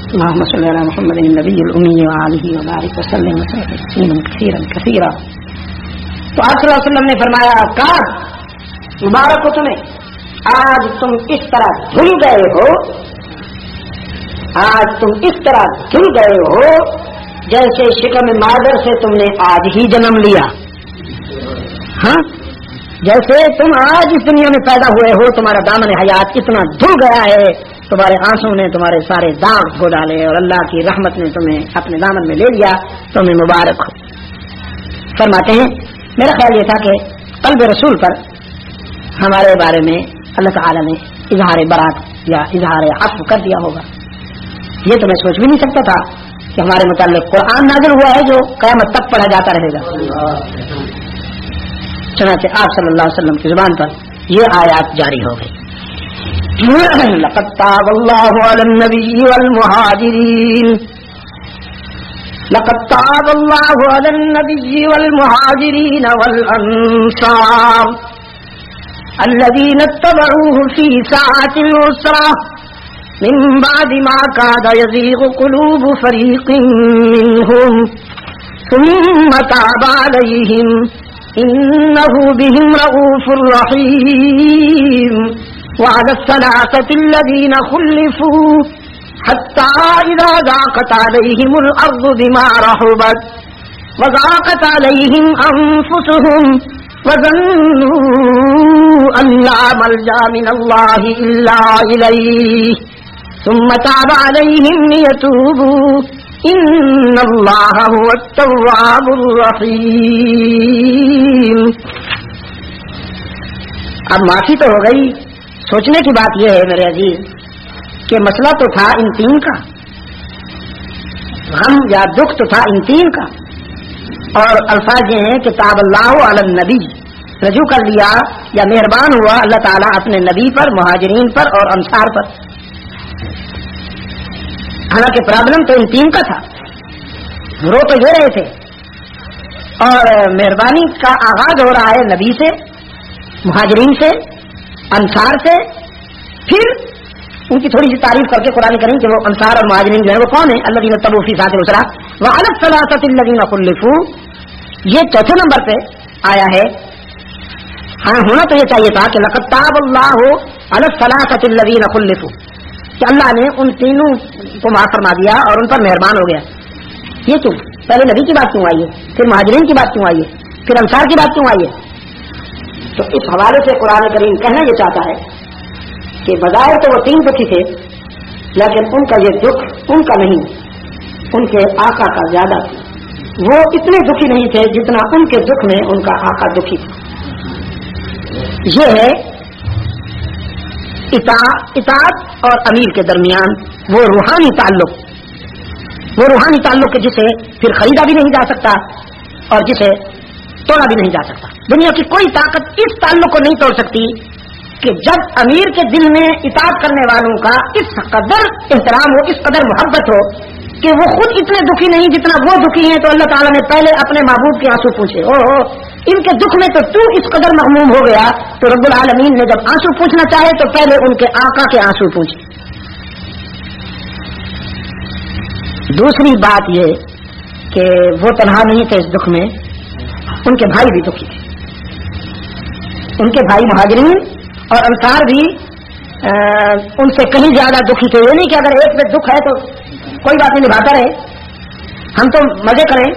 اللهم صل على محمد النبي الأمي وآله وبارك وسلم تسليما كثيرا كثيرا. تو آپ صلی اللہ علیہ وسلم نے فرمایا کعب مبارک ہو تمہیں، آج تم اس طرح دھل گئے ہو، آج تم اس طرح دھل گئے ہو جیسے شکم مادر سے تم نے آج ہی جنم لیا. ہاں، جیسے تم آج اس دنیا میں پیدا ہوئے ہو، تمہارا دامن حیات اتنا دھل گیا ہے تمہارے آنسو نے تمہارے سارے داغ دھو ڈالے اور اللہ کی رحمت نے تمہیں اپنے دامن میں لے لیا، تمہیں مبارک ہو۔ فرماتے ہیں میرا خیال یہ تھا کہ قلب رسول پر ہمارے بارے میں اللہ تعالی نے اظہار برات یا اظہار عفو کر دیا ہوگا۔ یہ تو میں سوچ بھی نہیں سکتا تھا کہ ہمارے متعلق قرآن نازل ہوا ہے جو قیامت تک پڑھا جاتا رہے گا۔ چنانچہ آپ صلی اللہ علیہ وسلم کی زبان پر یہ آیات جاری ہو گئی۔ لقد تاب اللہ علی النبی والمہاجرین لقد تاب اللہ علی النبی والمہاجرین والانصار الذین اتبعوه فی ساعة العسرة من بعد ما كاد يزيغ قلوب فريق منهم ثم تاب عليهم إنه بهم رؤوف رحيم وعلى الثلاثة الذين خلفوا حتى إذا ضاقت عليهم الأرض بما رحبت وضاقت عليهم أنفسهم وظنوا أن لا ملجأ من الله إلا إليه ثم تاب عليهم ليتوبوا إن الله هو التواب الرحيم۔ اب معافی تو ہو گئی، سوچنے کی بات یہ ہے میرے عزیز کہ مسئلہ تو تھا ان تین کا، غم یا دکھ تو تھا ان تین کا، اور الفاظ یہ ہیں کہ تاب اللہ علی النبی، رجوع کر لیا یا مہربان ہوا اللہ تعالیٰ اپنے نبی پر، مہاجرین پر اور انصار پر۔ حالانکہ پرابلم تو ان تین کا تھا، رو تو یہ رہے تھے، اور مہربانی کا آغاز ہو رہا ہے نبی سے، مہاجرین سے، انصار سے۔ پھر ان کی تھوڑی سی تعریف کر کے قرآن کریم کہ وہ انصار اور مہاجرین جو ہے وہ کون ہیں؟ الذین اتبعوا فی ساعۃ العسرہ وعلی الثلاثۃ الذین خلفوا، یہ چوتھے نمبر پہ آیا ہے۔ ہاں ہونا تو یہ چاہیے تھا کہ لقد تاب اللہ علی الثلاثۃ الذین خلفوا، کہ اللہ نے ان تینوں کو معاف فرما دیا اور ان پر مہربان ہو گیا۔ یہ کیوں؟ پہلے نبی کی بات کیوں آئی ہے، پھر مہاجرین کی بات کیوں آئی ہے، پھر انصار کی بات کیوں آئی ہے؟ تو اس حوالے سے قرآن کریم کہنا یہ چاہتا ہے کہ بظاہر تو وہ تین دکھی تھے، لیکن ان کا یہ دکھ ان کا نہیں، ان کے آقا کا زیادہ تھا۔ وہ اتنے دکھی نہیں تھے جتنا ان کے دکھ میں ان کا آقا دکھی تھا۔ یہ ہے اطاعت اور امیر کے درمیان وہ روحانی تعلق کہ جسے پھر خریدا بھی نہیں جا سکتا اور جسے توڑا بھی نہیں جا سکتا۔ دنیا کی کوئی طاقت اس تعلق کو نہیں توڑ سکتی کہ جب امیر کے دل میں اطاعت کرنے والوں کا اس قدر احترام ہو، اس قدر محبت ہو کہ وہ خود اتنے دکھی نہیں جتنا وہ دکھی ہیں، تو اللہ تعالیٰ نے پہلے اپنے محبوب کے آنسو پوچھے۔ ان کے دکھ میں تو اس قدر مغموم ہو گیا، تو رب العالمین نے جب آنسو پوچھنا چاہے تو پہلے ان کے آقا کے آنسو پوچھے۔ دوسری بات یہ کہ وہ تنہا نہیں تھے اس دکھ میں، ان کے بھائی بھی دکھی تھے، ان کے بھائی مہاجرین اور انصار بھی ان سے کہیں زیادہ دکھی تھے۔ یہ نہیں کہ اگر ایک میں دکھ ہے تو کوئی بات نہیں، نبھاتا رہے، ہم تو مزے کریں۔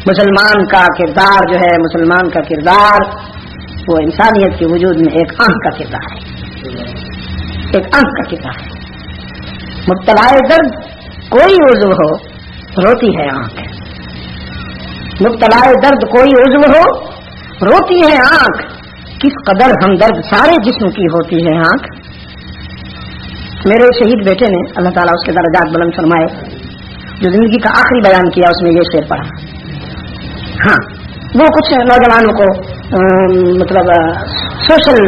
مسلمان کا کردار جو ہے، مسلمان کا کردار وہ انسانیت کے وجود میں ایک آنکھ کا کردار ہے، ایک آنکھ کا کردار ہے۔ مبتلا درد کوئی عضو ہو روتی ہے آنکھ، مبتلا درد کوئی عضو ہو روتی ہے آنکھ، کس قدر ہمدرد سارے جسم کی ہوتی ہے آنکھ۔ میرے شہید بیٹے نے اللہ تعالیٰ اس کے درجات بلند فرمائے، جو زندگی کا آخری بیان کیا اس میں یہ شعر پڑھا۔ ہاں وہ کچھ نوجوانوں کو مطلب سوشل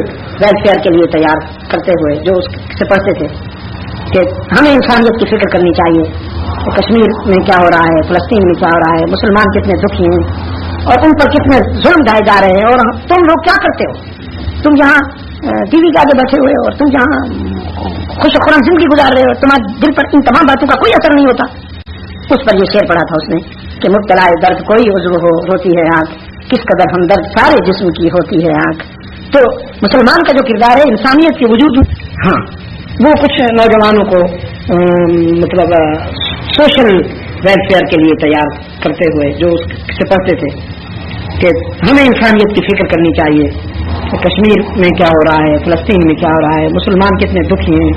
ویلفیئر کے لیے تیار کرتے ہوئے جو اس سے پڑھتے تھے کہ ہمیں انسانیت کی فکر کرنی چاہیے، کشمیر میں کیا ہو رہا ہے، فلسطین میں کیا ہو رہا ہے، مسلمان کتنے دکھی ہیں اور ان پر کتنے ظلم ڈھائے جا رہے ہیں، اور تم لوگ کیا کرتے ہو؟ تم یہاں ٹی وی کے آگے بیٹھے ہوئے اور تم جہاں خوش خرم زندگی گزار رہے ہو، تمہارے دل پر ان تمام باتوں کا کوئی اثر نہیں ہوتا۔ اس پر یہ شعر پڑھا تھا اس نے کہ مبتلا درد کوئی عضو ہو روتی ہے آنکھ، کس قدر ہمدرد سارے جسم کی ہوتی ہے آنکھ۔ تو مسلمان کا جو کردار ہے انسانیت کے وجود، ہاں وہ کچھ نوجوانوں کو مطلب سوشل ویلفیئر کے لیے تیار کرتے ہوئے جو اس سے پڑھتے تھے کہ ہمیں انسانیت کی فکر کرنی چاہیے، کشمیر میں کیا ہو رہا ہے، فلسطین میں کیا ہو رہا ہے، مسلمان کتنے دکھی ہیں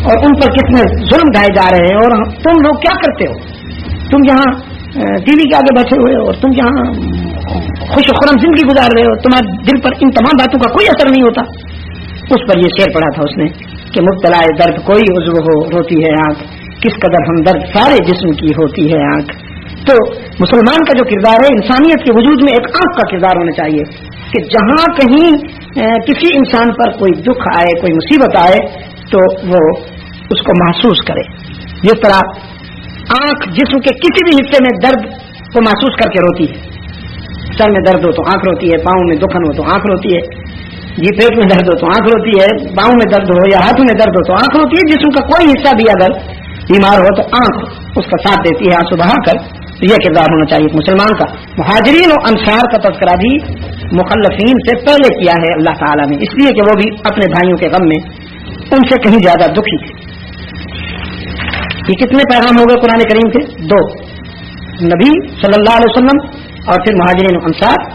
اور ان پر کتنے ظلم ڈھائے جا رہے ہیں، اور تم لوگ کیا کرتے ہو؟ تم یہاں ٹی وی کے آگے بیٹھے ہوئے اور تم یہاں خوش و خرم زندگی گزار رہے ہو، تمہارے دل پر ان تمام باتوں کا کوئی اثر نہیں ہوتا۔ اس پر یہ شعر پڑھا تھا اس نے کہ مبتلا درد کوئی عضو ہو روتی ہے آنکھ، کس قدر ہمدرد سارے جسم کی ہوتی ہے آنکھ۔ تو مسلمان کا جو کردار ہے، انسانیت کے وجود میں ایک آنکھ کا کردار ہونا چاہیے کہ جہاں کہیں کسی انسان پر کوئی دکھ آئے، کوئی مصیبت آئے تو وہ اس کو محسوس کرے۔ جس طرح آنکھ جسم کے کسی بھی حصے میں درد کو محسوس کر کے روتی ہے، سر میں درد ہو تو آنکھ روتی ہے، پاؤں میں دکھن ہو تو آنکھ روتی ہے، جی پیٹ میں درد ہو تو آنکھ روتی ہے، پاؤں میں درد ہو یا ہاتھوں میں درد ہو تو آنکھ روتی ہے۔ جسم کا کوئی حصہ بھی اگر بیمار ہو تو آنکھ اس کا ساتھ دیتی ہے آنسو بہا کر۔ یہ کردار ہونا چاہیے مسلمان کا۔ مہاجرین و انصار کا تذکرہ بھی مخلفین سے پہلے کیا ہے اللہ تعالیٰ نے، اس لیے کہ وہ بھی اپنے بھائیوں کے غم میں ان سے کہیں زیادہ دکھی تھے۔ یہ کتنے پیغام ہو گئے قرآن کریم کے؟ 2، نبی صلی اللہ علیہ وسلم اور پھر مہاجرین و انصار۔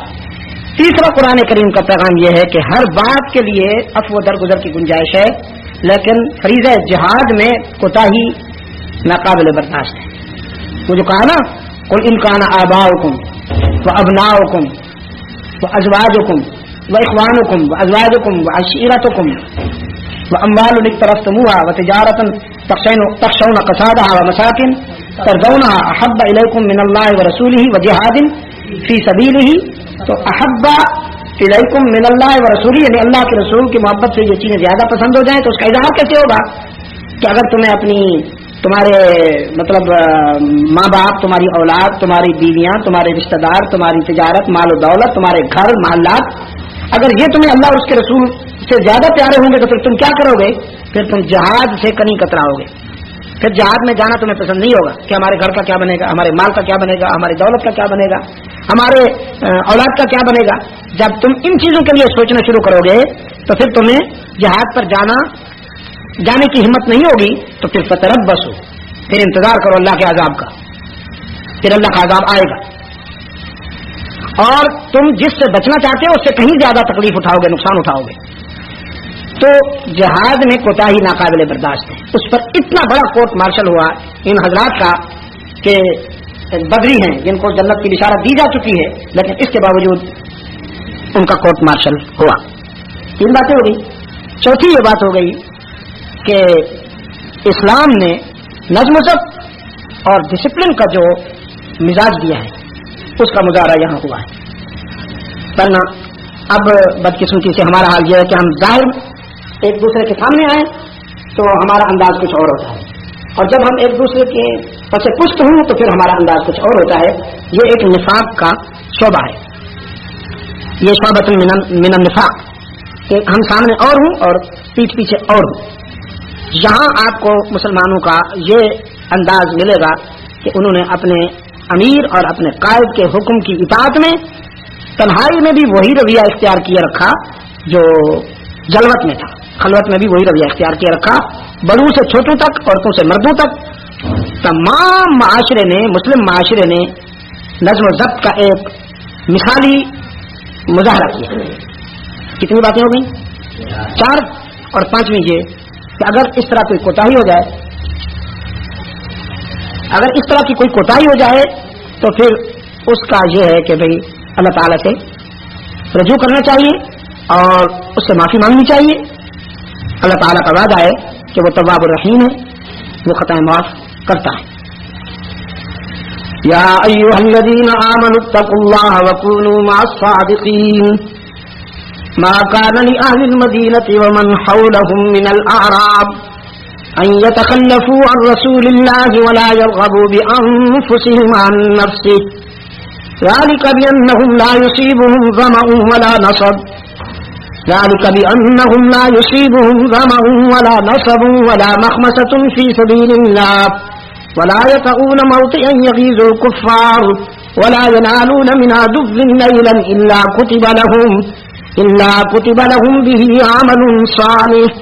تیسرا قرآن کریم کا پیغام یہ ہے کہ ہر بات کے لیے عفو و درگزر کی گنجائش ہے، لیکن فریضہ جہاد میں کوتاہی ناقابل برداشت ہے۔ وہ جو کہا نا، قل ان کان آباؤکم وابناؤکم وازواجکم واخوانکم وازواجکم وعشیرتکم واموال اقترفتموها وتجارة تخشون کسادها ومساکن ترضونها احب الیکم من اللہ ورسولہ وجہاد فی سبیلہ۔ تو احب الیکم من اللہ ورسولہ یعنی اللہ کے رسول کی محبت سے یہ چیزیں زیادہ پسند ہو جائیں تو اس کا اظہار کیسے ہوگا؟ کہ اگر تمہیں تمہارے مطلب ماں باپ، تمہاری اولاد، تمہاری بیویاں، تمہارے رشتہ دار، تمہاری تجارت، مال و دولت، تمہارے گھر محلات، اگر یہ تمہیں اللہ اور اس کے رسول سے زیادہ پیارے ہوں گے تو پھر تم کیا کرو گے؟ پھر تم جہاد سے کنی کتراؤ گے۔ پھر جہاد میں جانا تمہیں پسند نہیں ہوگا کہ ہمارے گھر کا کیا بنے گا، ہمارے مال کا کیا بنے گا، ہماری دولت کا کیا بنے گا، ہمارے اولاد کا کیا بنے گا۔ جب تم ان چیزوں کے لیے سوچنا شروع کرو گے تو پھر تمہیں جہاد پر جانے کی ہمت نہیں ہوگی، تو پھر فتربصوا، پھر انتظار کرو اللہ کے عذاب کا، پھر اللہ کا عذاب آئے گا، اور تم جس سے بچنا چاہتے ہو اس سے کہیں زیادہ تکلیف اٹھاؤ گے، نقصان اٹھاؤ گے۔ تو جہاد میں کوتاہی ناقابل برداشت ہے۔ اس پر اتنا بڑا کورٹ مارشل ہوا ان حضرات کا کہ بدری ہیں جن کو جنت کی بشارت دی جا چکی ہے، لیکن اس کے باوجود ان کا کورٹ مارشل ہوا۔ 3 باتیں ہو گئی۔ چوتھی یہ بات ہو گئی کہ اسلام نے نظم و ضبط اور ڈسپلن کا جو مزاج دیا ہے اس کا مظاہرہ یہاں ہوا ہے۔ ورنہ اب بدقسمتی سے ہمارا حال یہ ہے کہ ہم ظاہر ایک دوسرے کے سامنے آئیں تو ہمارا انداز کچھ اور ہوتا ہے، اور جب ہم ایک دوسرے کے پس پشت ہوں تو پھر ہمارا انداز کچھ اور ہوتا ہے۔ یہ ایک نفاق کا شعبہ ہے، یہ شعبۃ من النفاق کہ ہم سامنے اور ہوں اور پیٹھ پیچھے اور ہوں۔ یہاں آپ کو مسلمانوں کا یہ انداز ملے گا کہ انہوں نے اپنے امیر اور اپنے قائد کے حکم کی اطاعت میں تنہائی میں بھی وہی رویہ اختیار کیے رکھا جو جلوت میں تھا، خلوت میں بھی وہی رویہ اختیار کیے رکھا، بڑوں سے چھوٹوں تک، عورتوں سے مردوں تک۔ تمام معاشرے نے، مسلم معاشرے نے نظم و ضبط کا ایک مثالی مظاہرہ کیا۔ کتنی باتیں ہو گئی؟ 4، اور 5ویں یہ کہ اگر اس طرح کوئی کوتاہی ہو جائے، اگر اس طرح کی کوئی کوتاہی ہو جائے تو پھر اس کا یہ ہے کہ بھئی اللہ تعالیٰ سے رجوع کرنا چاہیے اور اس سے معافی مانگنی چاہیے۔ اللہ تعالیٰ کا وعدہ ہے کہ وہ تواب الرحیم ہے، وہ خطائیں معاف کرتا ہے۔ یا ایھا الذین آمنوا اتقوا اللہ وکونوا مع الصادقین ما كان لأهل المدينة ومن حولهم من الأعراب أن يتخلفوا عن رسول الله ولا يرغبوا بأنفسهم عن نفسه ذلك بأنهم لا يصيبهم ظمأ ولا نصب ولا مخمصة في سبيل الله ولا يطؤون موطئا يغيظ الكفار ولا ينالون من عدو نيلا إلا كتب لهم به عمل صالح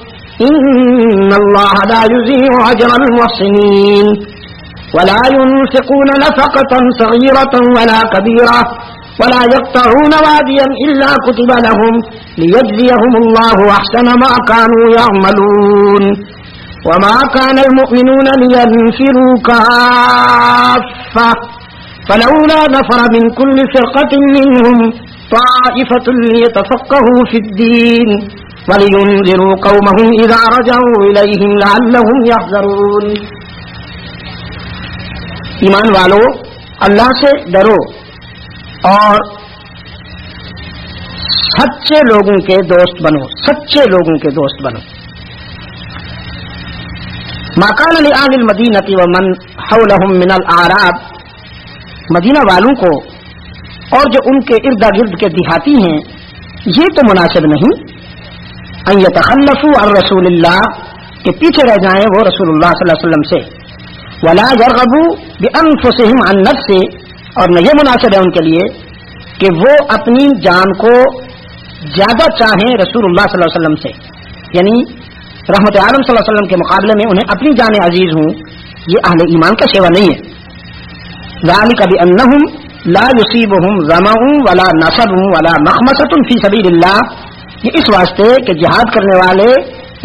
إن الله لا يضيع أجر المحسنين ولا ينفقون نفقة صغيرة ولا كبيرة ولا يقطعون واديا إلا كتب لهم ليجزيهم الله أحسن ما كانوا يعملون وما كان المؤمنون لينفروا كافة فلولا نفر من كل فرقة منهم طائفة ليتفقهوا في الدين ولينذروا قومهم إذا رجعوا إليهم لعلهم يحذرون. ایمان والو اللہ سے ڈرو اور سچے لوگوں کے دوست بنو، سچے لوگوں کے دوست بنو. ما كان لأهل المدینة ومن حولهم من الأعراب، مدینہ والوں کو اور جو ان کے ارد گرد کے دیہاتی ہیں یہ تو مناسب نہیں ان يتخلفوا عن رسول اللہ کہ پیچھے رہ جائیں وہ رسول اللہ صلی اللہ علیہ وسلم سے، ولا يرغبوا بانفسهم عن نفسه، اور نہ یہ مناسب ہے ان کے لیے کہ وہ اپنی جان کو زیادہ چاہیں رسول اللہ صلی اللہ علیہ وسلم سے، یعنی رحمت عالم صلی اللہ علیہ وسلم کے مقابلے میں انہیں اپنی جان عزیز ہوں. یہ اہل ایمان کا شیوا نہیں ہے. ذالک بانہم لا یصیبہم ظمأ ولا نصب ولا مخمصۃ فی سبیل اللہ، یہ اس واسطے کہ جہاد کرنے والے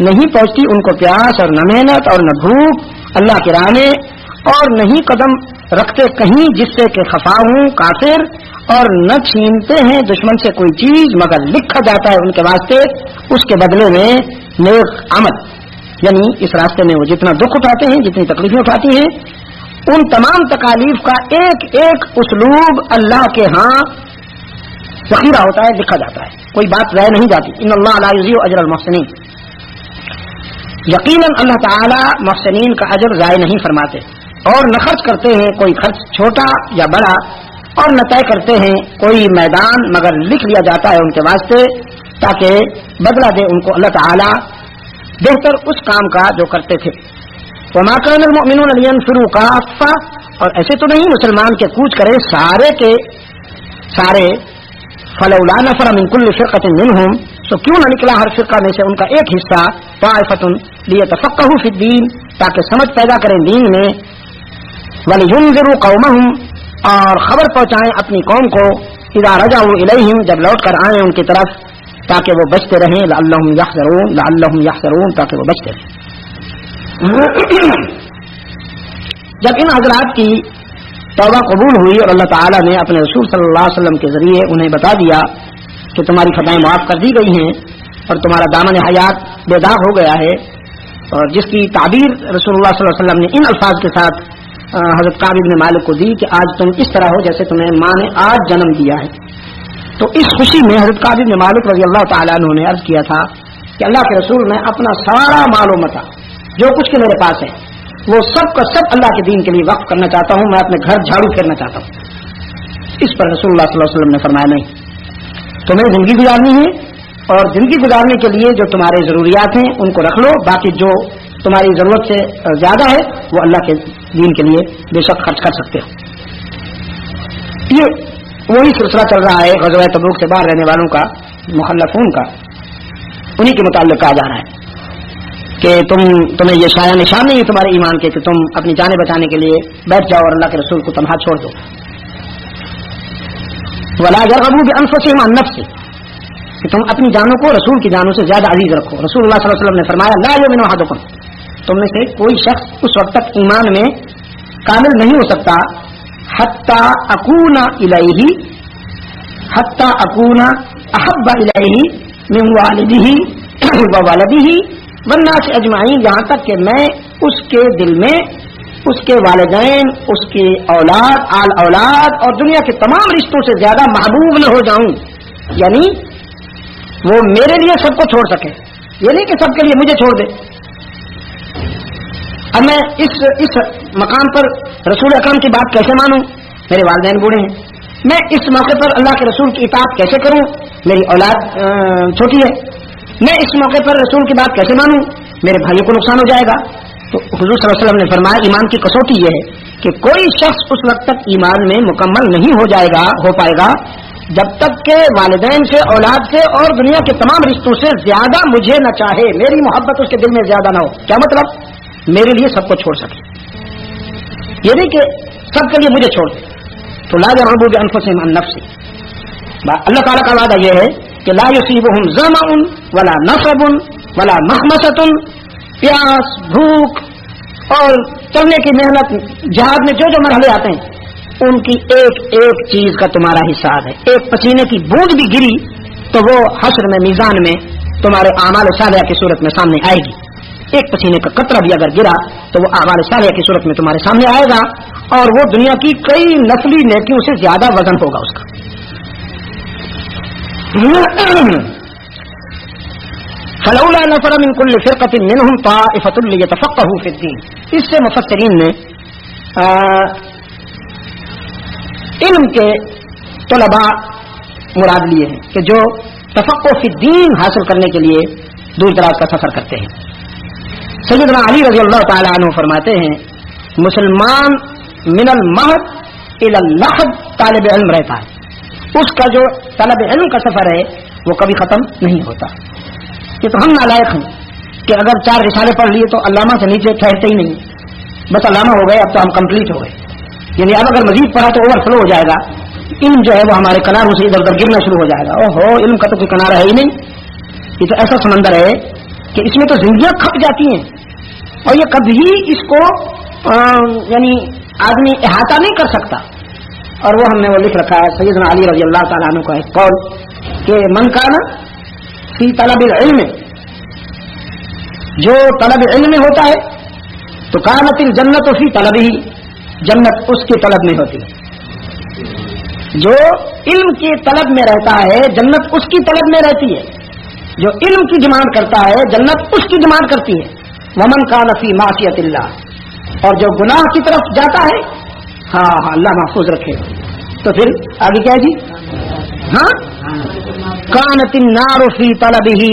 نہیں پہنچتی ان کو پیاس اور نہ محنت اور نہ بھوک اللہ کی راہ میں، اور نہیں قدم رکھتے کہیں جس سے کہ خفا ہوں کافر، اور نہ چھینتے ہیں دشمن سے کوئی چیز مگر لکھا جاتا ہے ان کے واسطے اس کے بدلے میں نیک عمل. یعنی اس راستے میں وہ جتنا دکھ اٹھاتے ہیں، جتنی تکلیفیں اٹھاتی ہیں، ان تمام تکالیف کا ایک ایک اسلوب اللہ کے ہاں ذخیرہ ہوتا ہے، لکھا جاتا ہے، کوئی بات ضائع نہیں جاتی. ان اللہ لا یضیع اجر المحسنین، یقیناً اللہ تعالی محسنین کا اجر ضائع نہیں فرماتے. اور نہ خرچ کرتے ہیں کوئی خرچ چھوٹا یا بڑا، اور نہ طے کرتے ہیں کوئی میدان مگر لکھ لیا جاتا ہے ان کے واسطے تاکہ بدلہ دے ان کو اللہ تعالی بہتر اس کام کا جو کرتے تھے. وما كان المؤمنون لينفروا كافة، اور ایسے تو نہیں مسلمان کے کوچ کرے سارے کے سارے. فلولا نفر من كل فرقة منهم، سو کیوں نہ نکلا ہر فرقہ میں سے ان کا ایک حصہ، طائفة ليتفقهوا في الدين، تاکہ سمجھ پیدا کریں دین میں، ولينذروا قومهم، اور خبر پہنچائیں اپنی قوم کو، اذا رجعوا الیہم، جب لوٹ کر آئیں ان کی طرف، تاکہ وہ بچتے رہیں، لعلہم یحذرون، لعلہم یحذرون، تاکہ وہ بچتے رہیں. جب ان حضرات کی توبہ قبول ہوئی اور اللہ تعالیٰ نے اپنے رسول صلی اللہ علیہ وسلم کے ذریعے انہیں بتا دیا کہ تمہاری خطائیں معاف کر دی گئی ہیں اور تمہارا دامن حیات بے داغ ہو گیا ہے، اور جس کی تعبیر رسول اللہ صلی اللہ علیہ وسلم نے ان الفاظ کے ساتھ حضرت کعب بن مالک کو دی کہ آج تم اس طرح ہو جیسے تمہیں ماں نے آج جنم دیا ہے. تو اس خوشی میں حضرت کعب بن مالک رضی اللہ تعالیٰ عنہ نے عرض کیا تھا کہ اللہ کے رسول، میں اپنا سارا مال و متاع جو کچھ کہ میرے پاس ہے وہ سب کا سب اللہ کے دین کے لیے وقف کرنا چاہتا ہوں، میں اپنے گھر جھاڑو پھیرنا چاہتا ہوں. اس پر رسول اللہ صلی اللہ علیہ وسلم نے فرمایا نہیں، تمہیں زندگی گزارنی ہے اور زندگی گزارنے کے لیے جو تمہارے ضروریات ہیں ان کو رکھ لو، باقی جو تمہاری ضرورت سے زیادہ ہے وہ اللہ کے دین کے لیے بے شک خرچ کر سکتے ہو. یہ وہی سلسلہ چل رہا ہے غزوہ تبوک سے باہر رہنے والوں کا، مخلفون کا، انہی کے متعلق کہا جا رہا ہے کہ تمہیں یہ شایع نشان نہیں ہے تمہارے ایمان کے کہ تم اپنی جانیں بچانے کے لیے بیٹھ جاؤ اور اللہ کے رسول کو تنہا چھوڑ دو. ولا يرغبوا بانفسهم عن نفسه، کہ تم اپنی جانوں کو رسول کی جانوں سے زیادہ عزیز رکھو. رسول اللہ صلی اللہ علیہ وسلم نے فرمایا لا يؤمن احدكم، تم میں سے کوئی شخص اس وقت تک ایمان میں کامل نہیں ہو سکتا حتی اکون احب الیہ من والدہ وولدہ والناس اجمعین، یہاں تک کہ میں اس کے دل میں اس کے والدین، اس کے اولاد، آل اولاد اور دنیا کے تمام رشتوں سے زیادہ محبوب نہ ہو جاؤں. یعنی وہ میرے لیے سب کو چھوڑ سکے، یہ نہیں کہ سب کے لیے مجھے چھوڑ دے. اب میں اس مقام پر رسول اکرم کی بات کیسے مانوں؟ میرے والدین بوڑھے ہیں. میں اس موقع پر اللہ کے رسول کی اطاعت کیسے کروں؟ میری اولاد چھوٹی ہے. میں اس موقع پر رسول کی بات کیسے مانوں؟ میرے بھائیوں کو نقصان ہو جائے گا. تو حضور صلی اللہ علیہ وسلم نے فرمایا ایمان کی کسوٹی یہ ہے کہ کوئی شخص اس وقت تک ایمان میں مکمل نہیں ہو پائے گا جب تک کہ والدین سے، اولاد سے اور دنیا کے تمام رشتوں سے زیادہ مجھے نہ چاہے، میری محبت اس کے دل میں زیادہ نہ ہو. کیا مطلب؟ میرے لیے سب کو چھوڑ سکے، یہ نہیں کہ سب کے لیے مجھے چھوڑ دے. تو لا يرغبوا بانفسهم عن نفسه، اللہ تعالیٰ کا وعدہ یہ ہے کہ لا يصيبهم ظمأ ولا نصب ولا مخمصة، پیاس، بھوک اور چلنے کی محنت، جہاد میں جو جو مرحلے آتے ہیں ان کی ایک ایک چیز کا تمہارا حساب ہے. ایک پسینے کی بوند بھی گری تو وہ حشر میں میزان میں تمہارے اعمال صالحہ کی صورت میں سامنے آئے گی. ایک پسینے کا قطرہ بھی اگر گرا تو وہ اعمال صالحہ کی صورت میں تمہارے سامنے آئے گا اور وہ دنیا کی کئی نفلی نیکیوں سے زیادہ وزن ہوگا اس کا. فلولا نفر من كل فرقة منهم طائفة ليتفقهوا في الدين. اس سے مفسرین نے علم کے طلباء مراد لیے ہیں کہ جو تفقہ فی الدین حاصل کرنے کے لیے دور دراز کا سفر کرتے ہیں. سیدنا علی رضی اللہ تعالی عنہ فرماتے ہیں مسلمان من المہد الی اللحد طالب علم رہتا ہے. اس کا جو طالب علم کا سفر ہے وہ کبھی ختم نہیں ہوتا. یہ تو ہم نالائق ہیں کہ اگر 4 رسالے پڑھ لیے تو علامہ سے نیچے ٹھہرتے ہی نہیں, بس علامہ ہو گئے, اب تو ہم کمپلیٹ ہو گئے. یعنی اب اگر مزید پڑھا تو اوور فلو ہو جائے گا, علم جو ہے وہ ہمارے کناروں سے ادھر ادھر گرنا شروع ہو جائے گا. اوہو, علم کا تو کوئی کنارہ ہے ہی نہیں. یہ تو ایسا سمندر ہے کہ اس میں تو زندگیاں کھپ جاتی ہیں اور یہ کبھی اس کو یعنی آدمی احاطہ نہیں کر سکتا. اور وہ ہم نے وہ لکھ رکھا ہے سیدنا علی رضی اللہ تعالیٰ عنہ کا ایک قول کہ من کان فی طلب العلم, جو طلب علم میں ہوتا ہے تو کانت الجنت فی طلبہ, جنت اس کی طلب میں ہوتی ہے. جو علم کی طلب میں رہتا ہے جنت اس کی طلب میں رہتی ہے. جو علم کی ڈیمانڈ کرتا ہے جنت اس کی ڈیمانڈ کرتی ہے. ومن کان فی معصیت اللہ, اور جو گناہ کی طرف جاتا ہے, ہاں اللہ محفوظ رکھے, تو پھر آگے کیا ہے جی؟ ہاں, کانت النار فی طلبہ,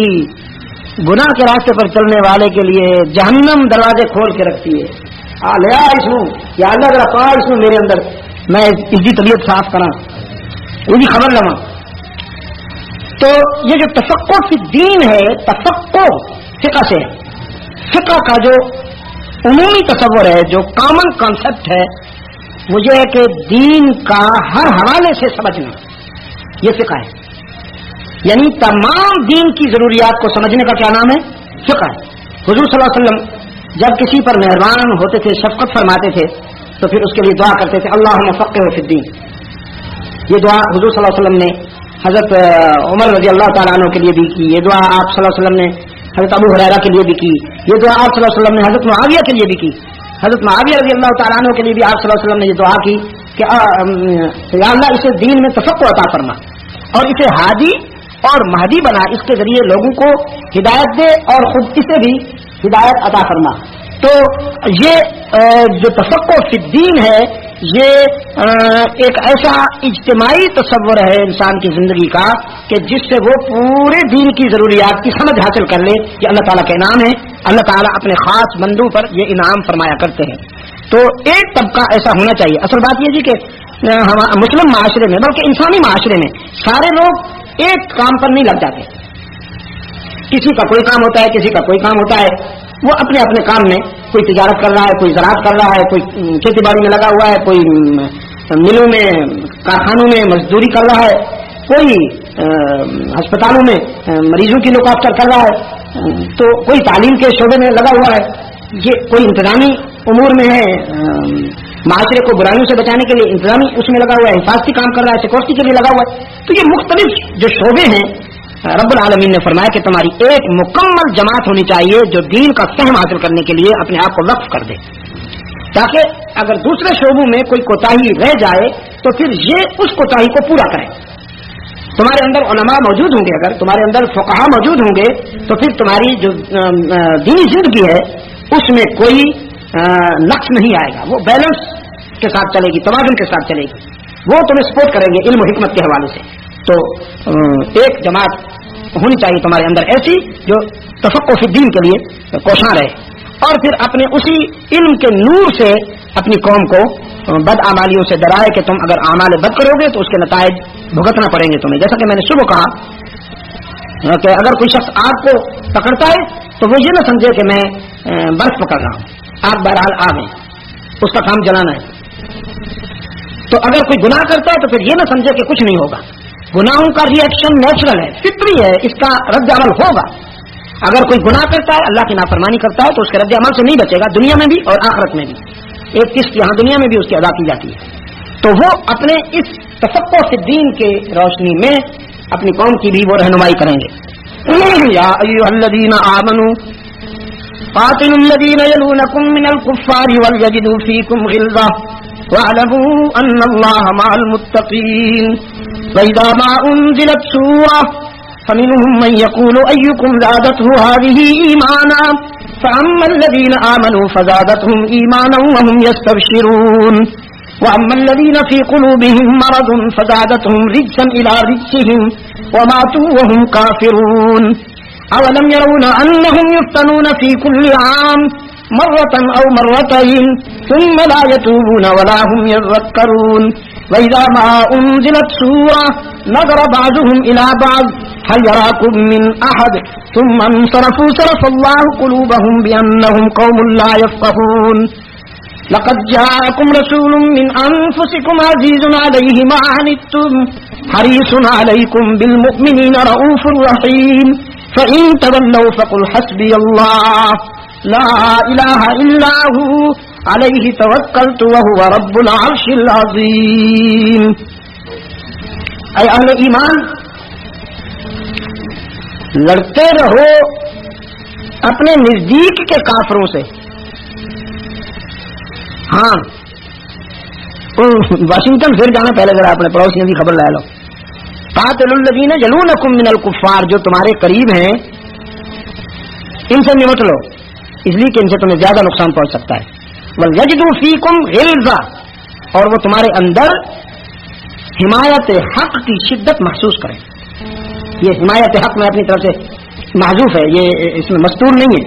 گناہ کے راستے پر چلنے والے کے لیے جہنم دروازے کھول کے رکھتی ہے. لیا اس میں یا اللہ ذرا پا اس میں میرے اندر, میں اس کی طبیعت صاف کرا, یہ بھی خبر لواں. تو یہ جو تفقہ فی الدین ہے, تفقہ فقہ سے ہے. فقہ کا جو عمومی تصور ہے, جو کامن کانسیپٹ ہے, وہ یہ ہے کہ دین کا ہر حوالے سے سمجھنا, یہ فقہ ہے. یعنی تمام دین کی ضروریات کو سمجھنے کا کیا نام ہے؟ فقہ ہے. حضور صلی اللہ علیہ وسلم جب کسی پر مہربان ہوتے تھے, شفقت فرماتے تھے, تو پھر اس کے لیے دعا کرتے تھے اللہم فقہہ فی الدین. یہ دعا حضور صلی اللہ علیہ وسلم نے حضرت عمر رضی اللہ تعالیٰ عنہ کے لیے بھی کی. یہ دعا آپ صلی اللہ علیہ وسلم نے حضرت ابو ہریرہ کے لیے بھی کی. یہ دعا آپ صلی اللہ علیہ وسلم نے حضرت معاویہ کے لیے بھی کی. حضرت معاویہ رضی اللہ تعالیٰ عنہ کے لیے بھی آپ صلی اللہ علیہ وسلم نے یہ دعا کی کہ یا اللہ اسے دین میں تفقہ عطا فرما اور اسے ہادی اور مہدی بنا, اس کے ذریعے لوگوں کو ہدایت دے اور خود اسے بھی ہدایت عطا فرما. تو یہ جو تفقہ فی الدین ہے, یہ ایک ایسا اجتماعی تصور ہے انسان کی زندگی کا کہ جس سے وہ پورے دین کی ضروریات کی سمجھ حاصل کر لے. یہ اللہ تعالیٰ کا انعام ہے. اللہ تعالیٰ اپنے خاص بندوں پر یہ انعام فرمایا کرتے ہیں. تو ایک طبقہ ایسا ہونا چاہیے. اصل بات یہ جی کہ مسلم معاشرے میں, بلکہ انسانی معاشرے میں سارے لوگ ایک کام پر نہیں لگ جاتے. کسی کا کوئی کام ہوتا ہے, کسی کا کوئی کام ہوتا ہے. وہ اپنے اپنے کام میں, کوئی تجارت کر رہا ہے, کوئی زراعت کر رہا ہے, کوئی کھیتی باڑی میں لگا ہوا ہے, کوئی ملوں میں کارخانوں میں مزدوری کر رہا ہے, کوئی ہسپتالوں میں مریضوں کی لوک آفٹر کر رہا ہے, تو کوئی تعلیم کے شعبے میں لگا ہوا ہے, یہ کوئی انتظامی امور میں ہے, معاشرے کو برائیوں سے بچانے کے لیے انتظامی اس میں لگا ہوا ہے, حفاظتی کام کر رہا ہے, سیکورٹی کے لیے لگا ہوا ہے. تو یہ مختلف جو شعبے ہیں, رب العالمین نے فرمایا کہ تمہاری ایک مکمل جماعت ہونی چاہیے جو دین کا فہم حاصل کرنے کے لیے اپنے آپ کو وقف کر دے, تاکہ اگر دوسرے شعبوں میں کوئی کوتاہی رہ جائے تو پھر یہ اس کوتاہی کو پورا کرے. تمہارے اندر علماء موجود ہوں گے, اگر تمہارے اندر فقہاء موجود ہوں گے, تو پھر تمہاری جو دینی زندگی ہے اس میں کوئی نقص نہیں آئے گا. وہ بیلنس کے ساتھ چلے گی, توازن کے ساتھ چلے گی. وہ تمہیں سپورٹ کریں گے علم و حکمت کے حوالے سے. تو ایک جماعت ہونی چاہیے تمہارے اندر ایسی جو تفقہ فی الدین کے لیے کوشاں رہے, اور پھر اپنے اسی علم کے نور سے اپنی قوم کو بد اعمالیوں سے ڈرائے کہ تم اگر اعمال بد کرو گے تو اس کے نتائج بھگتنا پڑیں گے تمہیں. جیسا کہ میں نے صبح کہا کہ اگر کوئی شخص آگ کو پکڑتا ہے تو وہ یہ نہ سمجھے کہ میں برف پکڑ رہا ہوں, آگ بہرحال آگ ہے, اس کا کام جلانا ہے. تو اگر کوئی گناہ کرتا ہے تو پھر یہ نہ سمجھے کہ کچھ نہیں ہوگا. گناہوں کا ری ایکشن نیچرل ہے, فطری ہے, اس کا رد عمل ہوگا. اگر کوئی گناہ کرتا ہے، اللہ کی نافرمانی کرتا ہے، تو اس کے رد عمل سے نہیں بچے گا، دنیا میں بھی اور آخرت میں بھی. ایک قسط یہاں دنیا میں بھی اس کی ادا کی جاتی ہے. تو وہ اپنے اس تفقہ فی الدین کے روشنی میں اپنی قوم کی بھی وہ رہنمائی کریں گے. یا ایھا الذین آمنوا قاتلوا الذین یلونکم من الکفار ولیجدوا فیکم غلظہ واعلموا ان اللہ مع المتقین وإذا ما أنزلت سورة فمنهم من يقول أيكم زادته هذه إيمانا فأما الذين آمنوا فزادتهم إيمانا وهم يستبشرون وأما الذين في قلوبهم مرض فزادتهم رجسا إلى رجسهم وماتوا وهم كافرون أولم يرون أنهم يفتنون في كل عام مرة أو مرتين ثم لا يتوبون ولا هم يذكرون وإذا ما أنزلت سورة نظر بعضهم إلى بعض هل يراكم من أحد ثم انصرفوا صرف الله قلوبهم بأنهم قوم لا يفقهون لقد جاءكم رسول من أنفسكم عزيز عليه ما عنتم حريص عليكم بالمؤمنين رؤوف رحيم فإن تولوا فقل حسبي الله لا إله إلا هو علیہ توکلت وہو رب العرش العظیم. اے اہل ایمان، لڑتے رہو اپنے نزدیک کے کافروں سے. ہاں واشنگٹن پھر جانا پہلے ذرا اپنے پڑوسیوں کی خبر لے لو. قاتلوا الذین یلونکم من الکفار، جو تمہارے قریب ہیں ان سے نمٹ لو، اس لیے کہ ان سے تمہیں زیادہ نقصان پہنچ سکتا ہے. وَلْيَجِدُوا فِيكُمْ غِلْظَةً، اور وہ تمہارے اندر حمایت حق کی شدت محسوس کریں. یہ حمایت حق میں اپنی طرف سے محذوف ہے، یہ اس میں مستور نہیں ہے،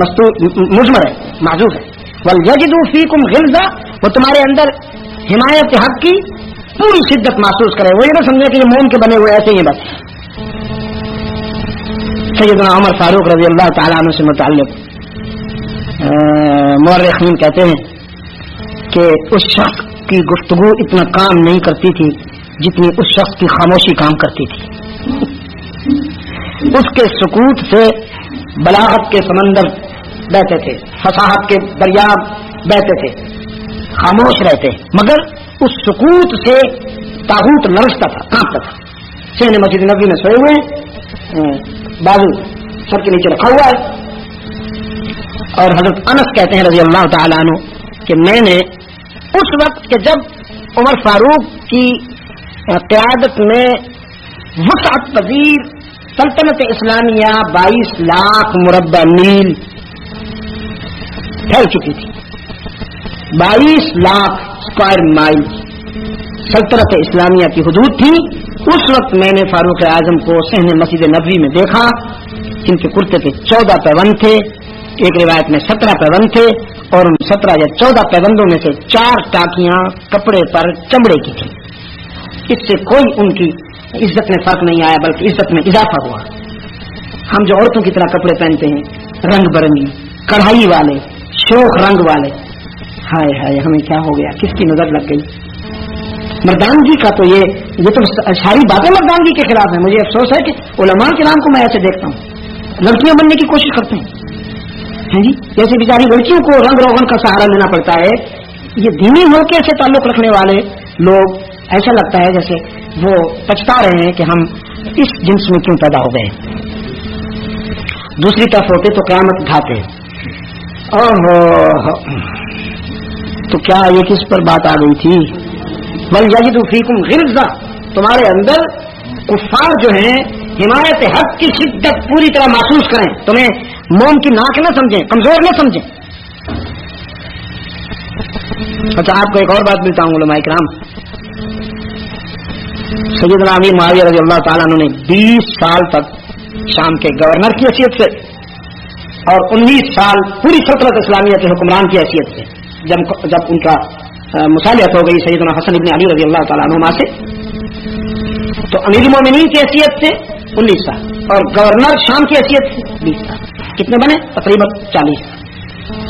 مستور مجمر ہے، محذوف ہے. وَلْيَجِدُوا فِيكُمْ غِلْظَةً، وہ تمہارے اندر حمایت حق کی پوری شدت محسوس کرے. وہ یہ نہ سمجھے کہ یہ موم کے بنے ہوئے ایسے ہی بس. سیدنا عمر فاروق رضی اللہ تعالیٰ عنہ سے متعلق مورخین کہتے ہیں کہ اس شخص کی گفتگو اتنا کام نہیں کرتی تھی جتنی اس شخص کی خاموشی کام کرتی تھی. اس کے سکوت سے بلاغت کے سمندر بہتے تھے، فصاحت کے دریا بہتے تھے، خاموش رہتے، مگر اس سکوت سے طاغوت لرزتا تھا، کانپتا تھا. سین مسجد نبی میں سوئے ہوئے، بازو سر کے نیچے رکھا ہوا ہے. اور حضرت انس کہتے ہیں رضی اللہ تعالیٰ عنہ کہ میں نے اس وقت کہ جب عمر فاروق کی قیادت میں وسعت پذیر سلطنت اسلامیہ 22 لاکھ مربع میل پھیل چکی تھی، 22 لاکھ اسکوائر مائل سلطنت اسلامیہ کی حدود تھی. اس وقت میں نے فاروق اعظم کو صحن مسجد نبوی میں دیکھا، جن کے کرتے کے 14 پیوند تھے، ایک روایت میں 17 پیوند تھے، اور ان 17 یا 14 پیوندوں میں سے 4 ٹاکیاں کپڑے پر چمڑے کی تھی. اس سے کوئی ان کی عزت میں فرق نہیں آیا بلکہ عزت میں اضافہ ہوا. ہم جو عورتوں کی طرح کپڑے پہنتے ہیں رنگ برنگی کڑھائی والے شوخ رنگ والے، ہائے ہائے ہمیں کیا ہو گیا، کس کی نظر لگ گئی. مردانگی کا تو یہ تو ساری باتیں مردانگی کے خلاف ہیں. مجھے افسوس ہے کہ علماء کرام کو میں ایسے دیکھتا ہوں، لڑکیاں بننے کی کوشش کرتے ہیں جی، جیسے بیچاری لڑکیوں کو رنگ روغن کا سہارا لینا پڑتا ہے. یہ دینی موقع سے تعلق رکھنے والے لوگ ایسا لگتا ہے جیسے وہ پچھتا رہے ہیں کہ ہم اس جنس میں کیوں پیدا ہو گئے. دوسری طرف ہوتے تو قیامت اٹھاتے. تو کیا یہ کس پر بات آ گئی تھی؟ وَلْيَجِدُوا فِيكُمْ غِلْظَةً، تمہارے اندر کفار جو ہیں حمایت حق کی شدت پوری طرح محسوس کریں، تمہیں موم کی ناک نہ سمجھیں، کمزور نہ سمجھیں. اچھا آپ کو ایک اور بات بتاؤں علماء کرام. سیدنا امیر معاویہ رضی اللہ تعالیٰ عنہ نے 20 سال تک شام کے گورنر کی حیثیت سے اور 19 سال پوری سلطنت اسلامیہ کے حکمران کی حیثیت سے، جب ان کا مصالحت ہو گئی سیدنا حسن ابن علی رضی اللہ تعالیٰ عنہما سے، تو امیر المومنین کی حیثیت سے 19 سال اور گورنر شام کی حیثیت سے 20 سال. کتنے بنے؟ تقریباً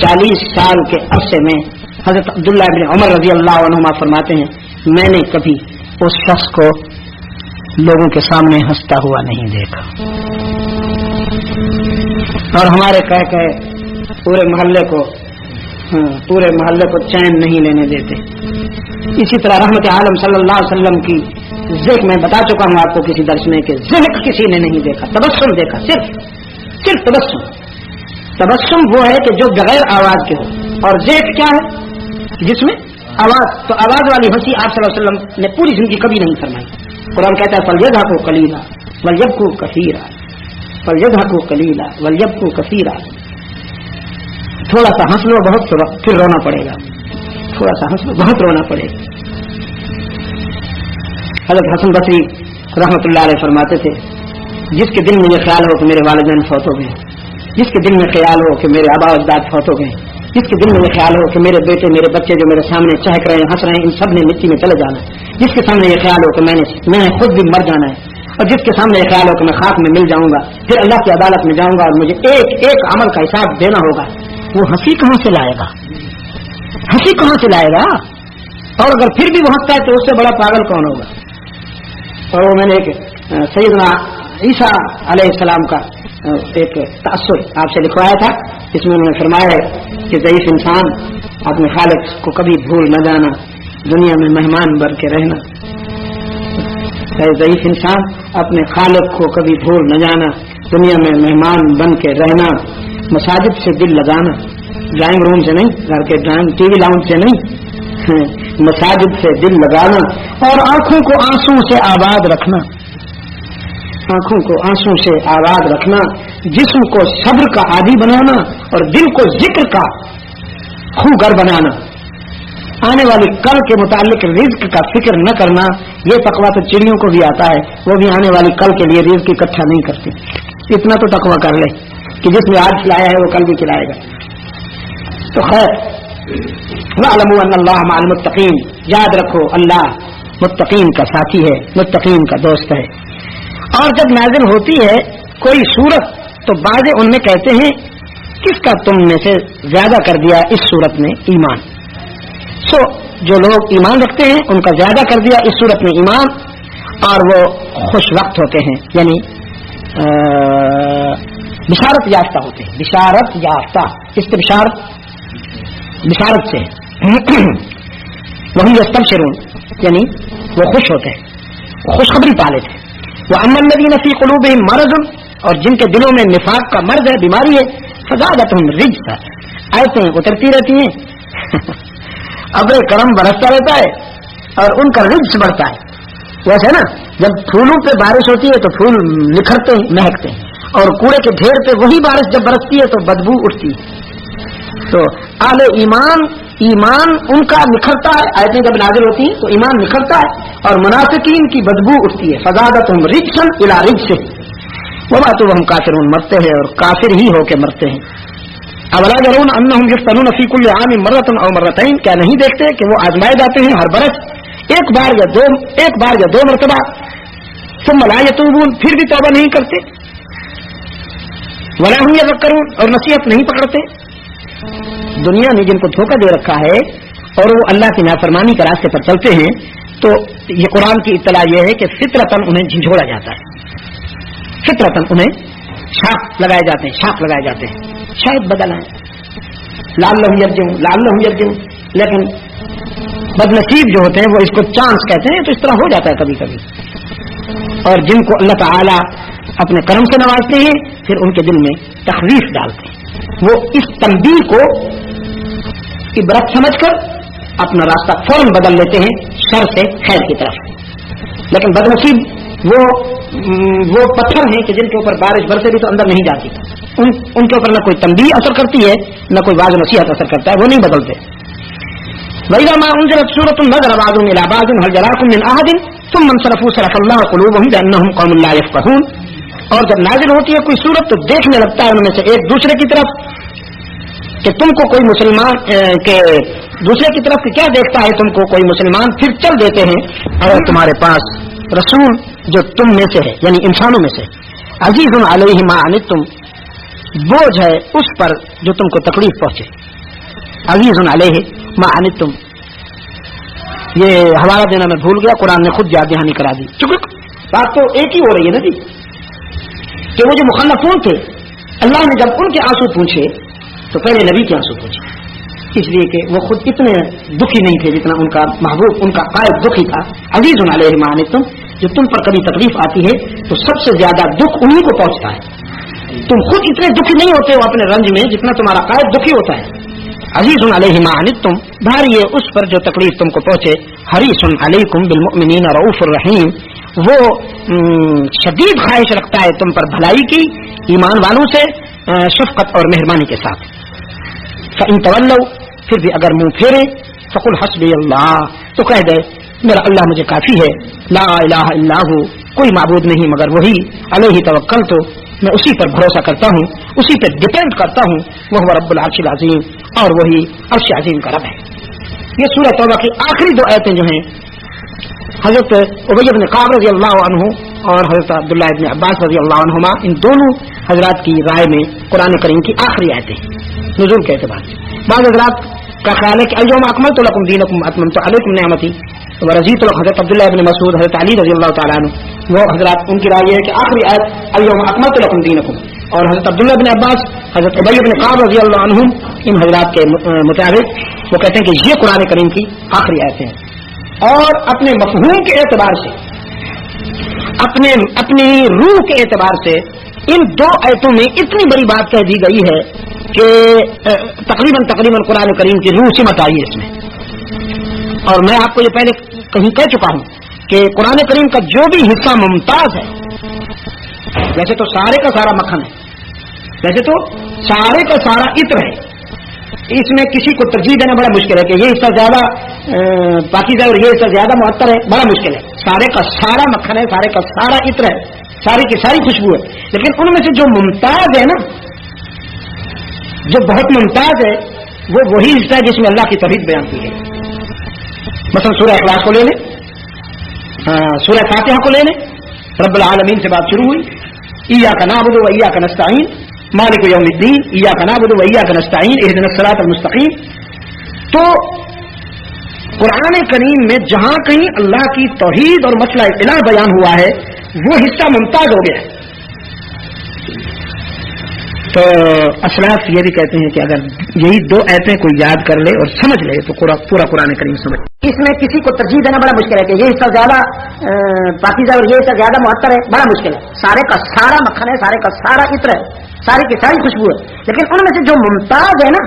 40 سال کے عرصے میں حضرت عبداللہ ابن عمر رضی اللہ عنہما فرماتے ہیں میں نے کبھی اس شخص کو لوگوں کے سامنے ہنستا ہوا نہیں دیکھا. اور ہمارے کہہ پورے محلے کو چین نہیں لینے دیتے. اسی طرح رحمت عالم صلی اللہ علیہ وسلم کی ذکر میں بتا چکا ہوں آپ کو کسی درس میں کہ ذکر کسی نے نہیں دیکھا, تبسم دیکھا, صرف تبسم وہ ہے کہ جو بغیر آواز کے ہو, اور ذکر کیا ہے جس میں آواز. تو آواز والی ہنسی آپ صلی اللہ علیہ وسلم نے پوری زندگی کبھی نہیں فرمائی. قرآن کہتا ہے فَلْيَضْحَكُوا قَلِيلًا وَلْيَبْكُوا كَثِيرًا, فَلْيَضْحَكُوا قَلِيلًا وَلْيَبْكُوا كَثِيرًا. تھوڑا سا ہنس لو بہت پھر رونا پڑے گا, تھوڑا سا ہنس لو بہت رونا پڑے گا. حضرت حسن بصری رحمۃ اللہ علیہ فرماتے تھے جس کے دل میں یہ خیال ہو کہ میرے والدین فوت ہو گئے, جس کے دل میں خیال ہو کہ میرے آبا اجداد فوت ہو گئے, جس کے دل میں یہ خیال ہو کہ میرے بیٹے میرے بچے جو میرے سامنے چہک رہے ہیں ہنس رہے ہیں ان سب نے مٹی میں چلے جانا ہے, جس کے سامنے یہ خیال ہو کہ میں نے خود بھی مر جانا ہے, اور جس کے سامنے یہ خیال ہو کہ میں خاک میں مل جاؤں گا, پھر اللہ کی عدالت میں جاؤں گا اور مجھے ایک ایک عمل کا حساب دینا ہوگا, وہ ہنسی کہاں سے لائے گا, ہنسی کہاں سے لائے گا؟ اور اگر پھر بھی وہ ہنستا ہے تو اس سے بڑا پاگل کون ہوگا؟ اور وہ میں نے ایک سیدنا عیسیٰ علیہ السلام کا ایک تأثر آپ سے لکھوایا تھا, اس میں انہوں نے فرمایا ہے کہ ضعیف انسان اپنے خالق کو کبھی بھول نہ جانا, دنیا میں مہمان بن کے رہنا. ضعیف انسان اپنے خالق کو کبھی بھول نہ جانا, دنیا میں مہمان بن کے رہنا. مساجد سے دل لگانا, ڈرائنگ روم سے نہیں, گھر کے ٹی وی لاؤنج سے نہیں, مساجد سے دل لگانا. اور آنکھوں کو آنسو سے آباد رکھنا, آنکھوں کو آنسو سے آباد رکھنا. جسم کو صبر کا عادی بنانا اور دل کو ذکر کا خوگر بنانا. آنے والی کل کے متعلق رزق کا فکر نہ کرنا, یہ تقویٰ تو چڑیوں کو بھی آتا ہے, وہ بھی آنے والی کل کے لیے رزق اکٹھا نہیں کرتی. اتنا تو تقویٰ کر لے کہ جس نے آج کھلایا ہے وہ کل بھی کھلائے گا. تو خیر وَاعْلَمُوا أَنَّ اللَّهَ مَعَ الْمُتَّقِينَ, یاد رکھو اللہ متقین کا ساتھی ہے, متقین کا دوست ہے. اور جب نازل ہوتی ہے کوئی سورت تو بعض ان میں کہتے ہیں کس کا تم میں سے زیادہ کر دیا اس سورت نے ایمان. جو لوگ ایمان رکھتے ہیں ان کا زیادہ کر دیا اس صورت میں ایمان, اور وہ خوش وقت ہوتے ہیں, یعنی بشارت یافتہ ہوتے ہیں. بشارت یافتہ, اس سے بشارت سے وہی یستبشرون, یعنی وہ خوش ہوتے ہیں, وہ خوشخبری پا لیتے ہیں. وَأَمَّا الَّذِينَ فِي قُلُوبِهِم مَرَضٌ, اور جن کے دلوں میں نفاق کا مرض ہے, بیماری ہے, فَزَادَتْهُمْ رِجْسًا, آیتیں اترتی رہتی ہیں, ابر کرم برستا رہتا ہے اور ان کا رجس بڑھتا ہے. ویسے نا جب پھولوں پہ بارش ہوتی ہے تو پھول نکھرتے ہیں, مہکتے ہیں, اور کوڑے کے ڈھیر پہ وہی بارش جب برستی ہے تو بدبو اٹھتی ہے. تو اہل ایمان ان کا نکھرتا ہے, آیتیں جب نازل ہوتی ہیں تو ایمان نکھرتا ہے, اور منافقین کی بدبو اٹھتی ہے. فزادتہم رجسا الی رجسہم وماتوا کافرون, مرتے ہیں اور کافر ہی ہو کے مرتے ہیں. اولا يرون انہم یفتنون فی کل عام مرۃ او مرتين, کیا نہیں دیکھتے کہ وہ آزمائے جاتے ہیں ہر برس ایک بار یا دو مرتبہ. ثم لا یتوبون, پھر بھی توبہ نہیں کرتے. ولا هم یذکرون, اور نصیحت نہیں پکڑتے. دنیا نے جن کو دھوکہ دے رکھا ہے اور وہ اللہ کی نافرمانی کے راستے پر چلتے ہیں, تو یہ قرآن کی اطلاع یہ ہے کہ فطرتاً انہیں جھنجھوڑا جاتا ہے, فطرتاً انہیں شاخ لگائے جاتے ہیں, شاید بدل آئیں, لعلہم یرجعون. لیکن بدنصیب جو ہوتے ہیں وہ اس کو چانس کہتے ہیں, تو اس طرح ہو جاتا ہے کبھی کبھی. اور جن کو اللہ تعالی اپنے کرم سے نوازتے ہیں پھر ان کے دل میں تخویف ڈالتے ہیں, وہ اس تنبیہ کو عبرت سمجھ کر اپنا راستہ فوراً بدل لیتے ہیں شر سے خیر کی طرف. لیکن بدنصیب وہ پتھر ہیں کہ جن کے اوپر بارش برسے بھی تو اندر نہیں جاتی, ان کے اوپر نہ کوئی تنبیہ اثر کرتی ہے نہ کوئی واضح نصیحت اثر کرتا ہے, وہ نہیں بدلتے. وَإِذَا مَا أُنزِلَتْ سُورَةٌ نَظَرَ بَعْضُهُمْ إِلَىٰ بَعْضٍ هَلْ جَرَاكُم مِّنْ أَحَدٍ ثُمَّ انصَرَفُوا صَرَفَ اللَّهُ قُلُوبَهُمْ بِأَنَّهُمْ قَوْمٌ لَّا يَفْقَهُونَ. اور جب نازل ہوتی ہے کوئی سورت تو دیکھنے لگتا ہے ان میں سے ایک دوسرے کی طرف کہ تم کو کوئی مسلمان کے دوسرے کی طرف کیا دیکھتا ہے تم کو کوئی مسلمان, پھر چل دیتے ہیں اگر تمہارے پاس رسول جو تم میں سے ہے یعنی انسانوں میں سے, عزیز علیہ ما عنتم, بوجھ ہے اس پر جو تم کو تکلیف پہنچے. عزیز علیہ ما عنتم, یہ حوالہ دینا میں بھول گیا, قرآن نے خود یاد دہانی کرا دی. چونکہ بات تو ایک ہی ہو رہی ہے نا جی, کہ وہ جو مخلفون تھے اللہ نے جب ان کے آنسو پوچھے تو پہلے نبی کے آنسو پوچھے، اس لیے کہ وہ خود اتنے دکھی نہیں تھے جتنا ان کا محبوب، ان کا قائد دکھی تھا۔ عزیز علیہ ما عنتم، جو تم پر کبھی تکلیف آتی ہے تو سب سے زیادہ دکھ انہی کو پہنچتا ہے۔ تم خود اتنے دکھی نہیں ہوتے ہو اپنے رنج میں جتنا تمہارا قائد دکھی ہوتا ہے۔ عزیز علیہ ما عنتم، بھاری ہے اس پر جو تکلیف تم کو پہنچے۔ حریص علیکم بالمؤمنین رؤوف الرحیم، وہ شدید خواہش رکھتا ہے تم پر بھلائی کی، ایمان والوں سے شفقت اور مہربانی کے ساتھ۔ فإن تولوا، پھر بھی اگر منہ پھیرے، فقل حسبی اللہ، تو کہہ دے میرا اللہ مجھے کافی ہے، لا الہ الا ہو، کوئی معبود نہیں مگر وہی، علیہ توکلت، میں اسی پر بھروسہ کرتا ہوں، اسی پر ڈپینڈ کرتا ہوں، وہ رب العرش العظیم، اور وہی عرش عظیم کا رب ہے۔ یہ سورہ توبہ کی آخری دو آیتیں جو ہیں حضرت ابی بن کعب رضی اللہ عنہ اور حضرت عبداللہ ابن عباس رضی اللہ عنہما، ان دونوں حضرات کی رائے میں قرآن کریم کی آخری آیتیں نزول کے اعتبار سے۔ بعض حضرات کا خیال ہے کہ الیوم اکملت لکم دینکم اتممت علیکم نعمتی ورضیت لکم، حضرت عبداللہ ابن مسعود، حضرت علی رضی اللہ تعالیٰ عنہ، وہ حضرات ان کی رائے ہے کہ آخری آیت الیوم اکملت لکم دینکم، اور حضرت عبداللہ ابن عباس، حضرت ابی بن کعب رضی اللہ عنہم، ان حضرات کے مطابق وہ کہتے ہیں کہ یہ قرآن کریم کی آخری آیتیں ہیں۔ اور اپنے مفہوم کے اعتبار سے، اپنی روح کے اعتبار سے ان دو آیتوں میں اتنی بڑی بات کہہ دی گئی ہے کہ تقریباً قرآن کریم کی روح سمت آئی ہے اس میں۔ اور میں آپ کو یہ پہلے کہیں کہہ چکا ہوں کہ قرآن کریم کا جو بھی حصہ ممتاز ہے، ویسے تو سارے کا سارا مکھن ہے، ویسے تو سارے کا سارا عطر ہے، اس میں کسی کو ترجیح دینا بڑا مشکل ہے کہ یہ حصہ زیادہ پاکیزہ اور یہ حصہ زیادہ معطر ہے، بڑا مشکل ہے۔ سارے کا سارا مکھن ہے، سارے کا سارا عطر ہے، ساری کی ساری خوشبو ہے، لیکن ان میں سے جو ممتاز ہے نا، جو بہت ممتاز ہے، وہ وہی حصہ ہے جس میں اللہ کی توحید بیان کی گئی۔ مثلا سورہ اخلاص کو لے لیں، سورہ فاتحہ کو لے لیں، رب العالمین سے بات شروع ہوئی، ایاک نعبد و ایاک نستعین، مالک یوم الدین، ایاک نعبد و ایاک نستعین، اہدنا الصراط المستقیم۔ تو قرآن کریم میں جہاں کہیں اللہ کی توحید اور مسئلہ الہ بیان ہوا ہے، وہ حصہ ممتاز ہو گیا ہے۔ تو اسلاف یہ بھی کہتے ہیں کہ اگر یہی دو آیتیں کوئی یاد کر لے اور سمجھ لے تو پورا قرآن کریم سمجھ۔ اس میں کسی کو ترجیح دینا بڑا مشکل ہے کہ یہ حصہ زیادہ پاکیزہ اور یہ حصہ زیادہ معطر ہے، بڑا مشکل ہے۔ سارے کا سارا مکھن ہے، سارے کا سارا عطر ہے، ساری کی ساری خوشبو ہے، لیکن ان میں سے جو ممتاز ہے نا،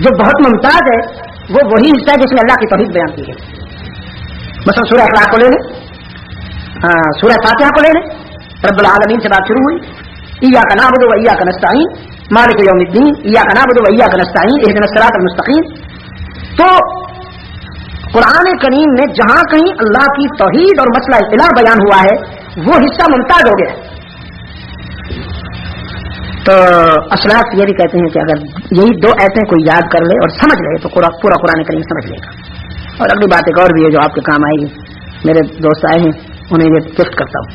جو بہت ممتاز ہے، وہ وہی حصہ ہے جس میں اللہ کی توحید بیان کی گئی۔ مثلا سورہ اخلاص کو لے لیں، سورہ فاتحہ کو لے لیں، رب العالمین سے بات شروع ہوئی، ایاک نعبد و ایاک نستعین، مالک یوم الدین، ایاک نعبد و ایاک نستعین، اہدنا الصراط المستقیم۔ تو قرآن کریم میں جہاں کہیں اللہ کی توحید اور مسئلہ الہ بیان ہوا ہے، وہ حصہ ممتاز ہو گیا ہے۔ تو اسلاف یہ بھی کہتے ہیں کہ اگر یہی دو آیتیں کوئی یاد کر لے اور سمجھ لے تو پورا قرآن کریم سمجھ لے گا۔ اور اگلی بات ایک اور بھی ہے جو آپ کے کام آئے گی، میرے دوست آئے ہیں، انہیں یہ گفٹ کرتا ہوں،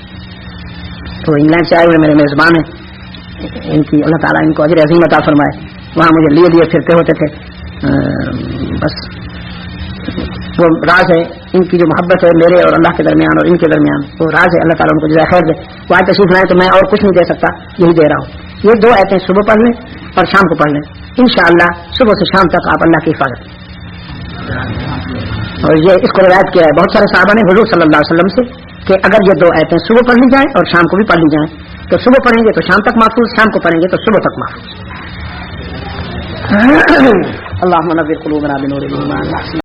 تو انگلینڈ سے آئے ہوئے میرے میزبان ہیں، ان کی اللہ تعالیٰ ان کو اجر عظیم عطا فرمائے۔ وہاں مجھے لیے پھرتے ہوتے تھے، بس وہ راز ہے ان کی جو محبت ہے میرے اور اللہ کے درمیان اور ان کے درمیان، وہ راز ہے، اللہ تعالیٰ ان کو جزائے خیر دے۔ وہ آج تشریف لائیں تو میں اور کچھ نہیں دے سکتا، یہی دے رہا ہوں۔ یہ دو آیتیں صبح پڑھ لیں اور شام کو پڑھ لیں، انشاءاللہ صبح سے شام تک آپ اللہ کی حفاظت۔ اور یہ اس کو روایت کیا ہے بہت سارے صحابہ نے حضور صلی اللہ علیہ وسلم سے کہ اگر یہ دو آیتیں صبح پڑھ لی جائیں اور شام کو بھی پڑھ لی جائیں تو صبح پڑھیں گے تو شام تک محفوظ، شام کو پڑھیں گے تو صبح تک محفوظ۔ اللہم نور قلوبنا بنور الایمان۔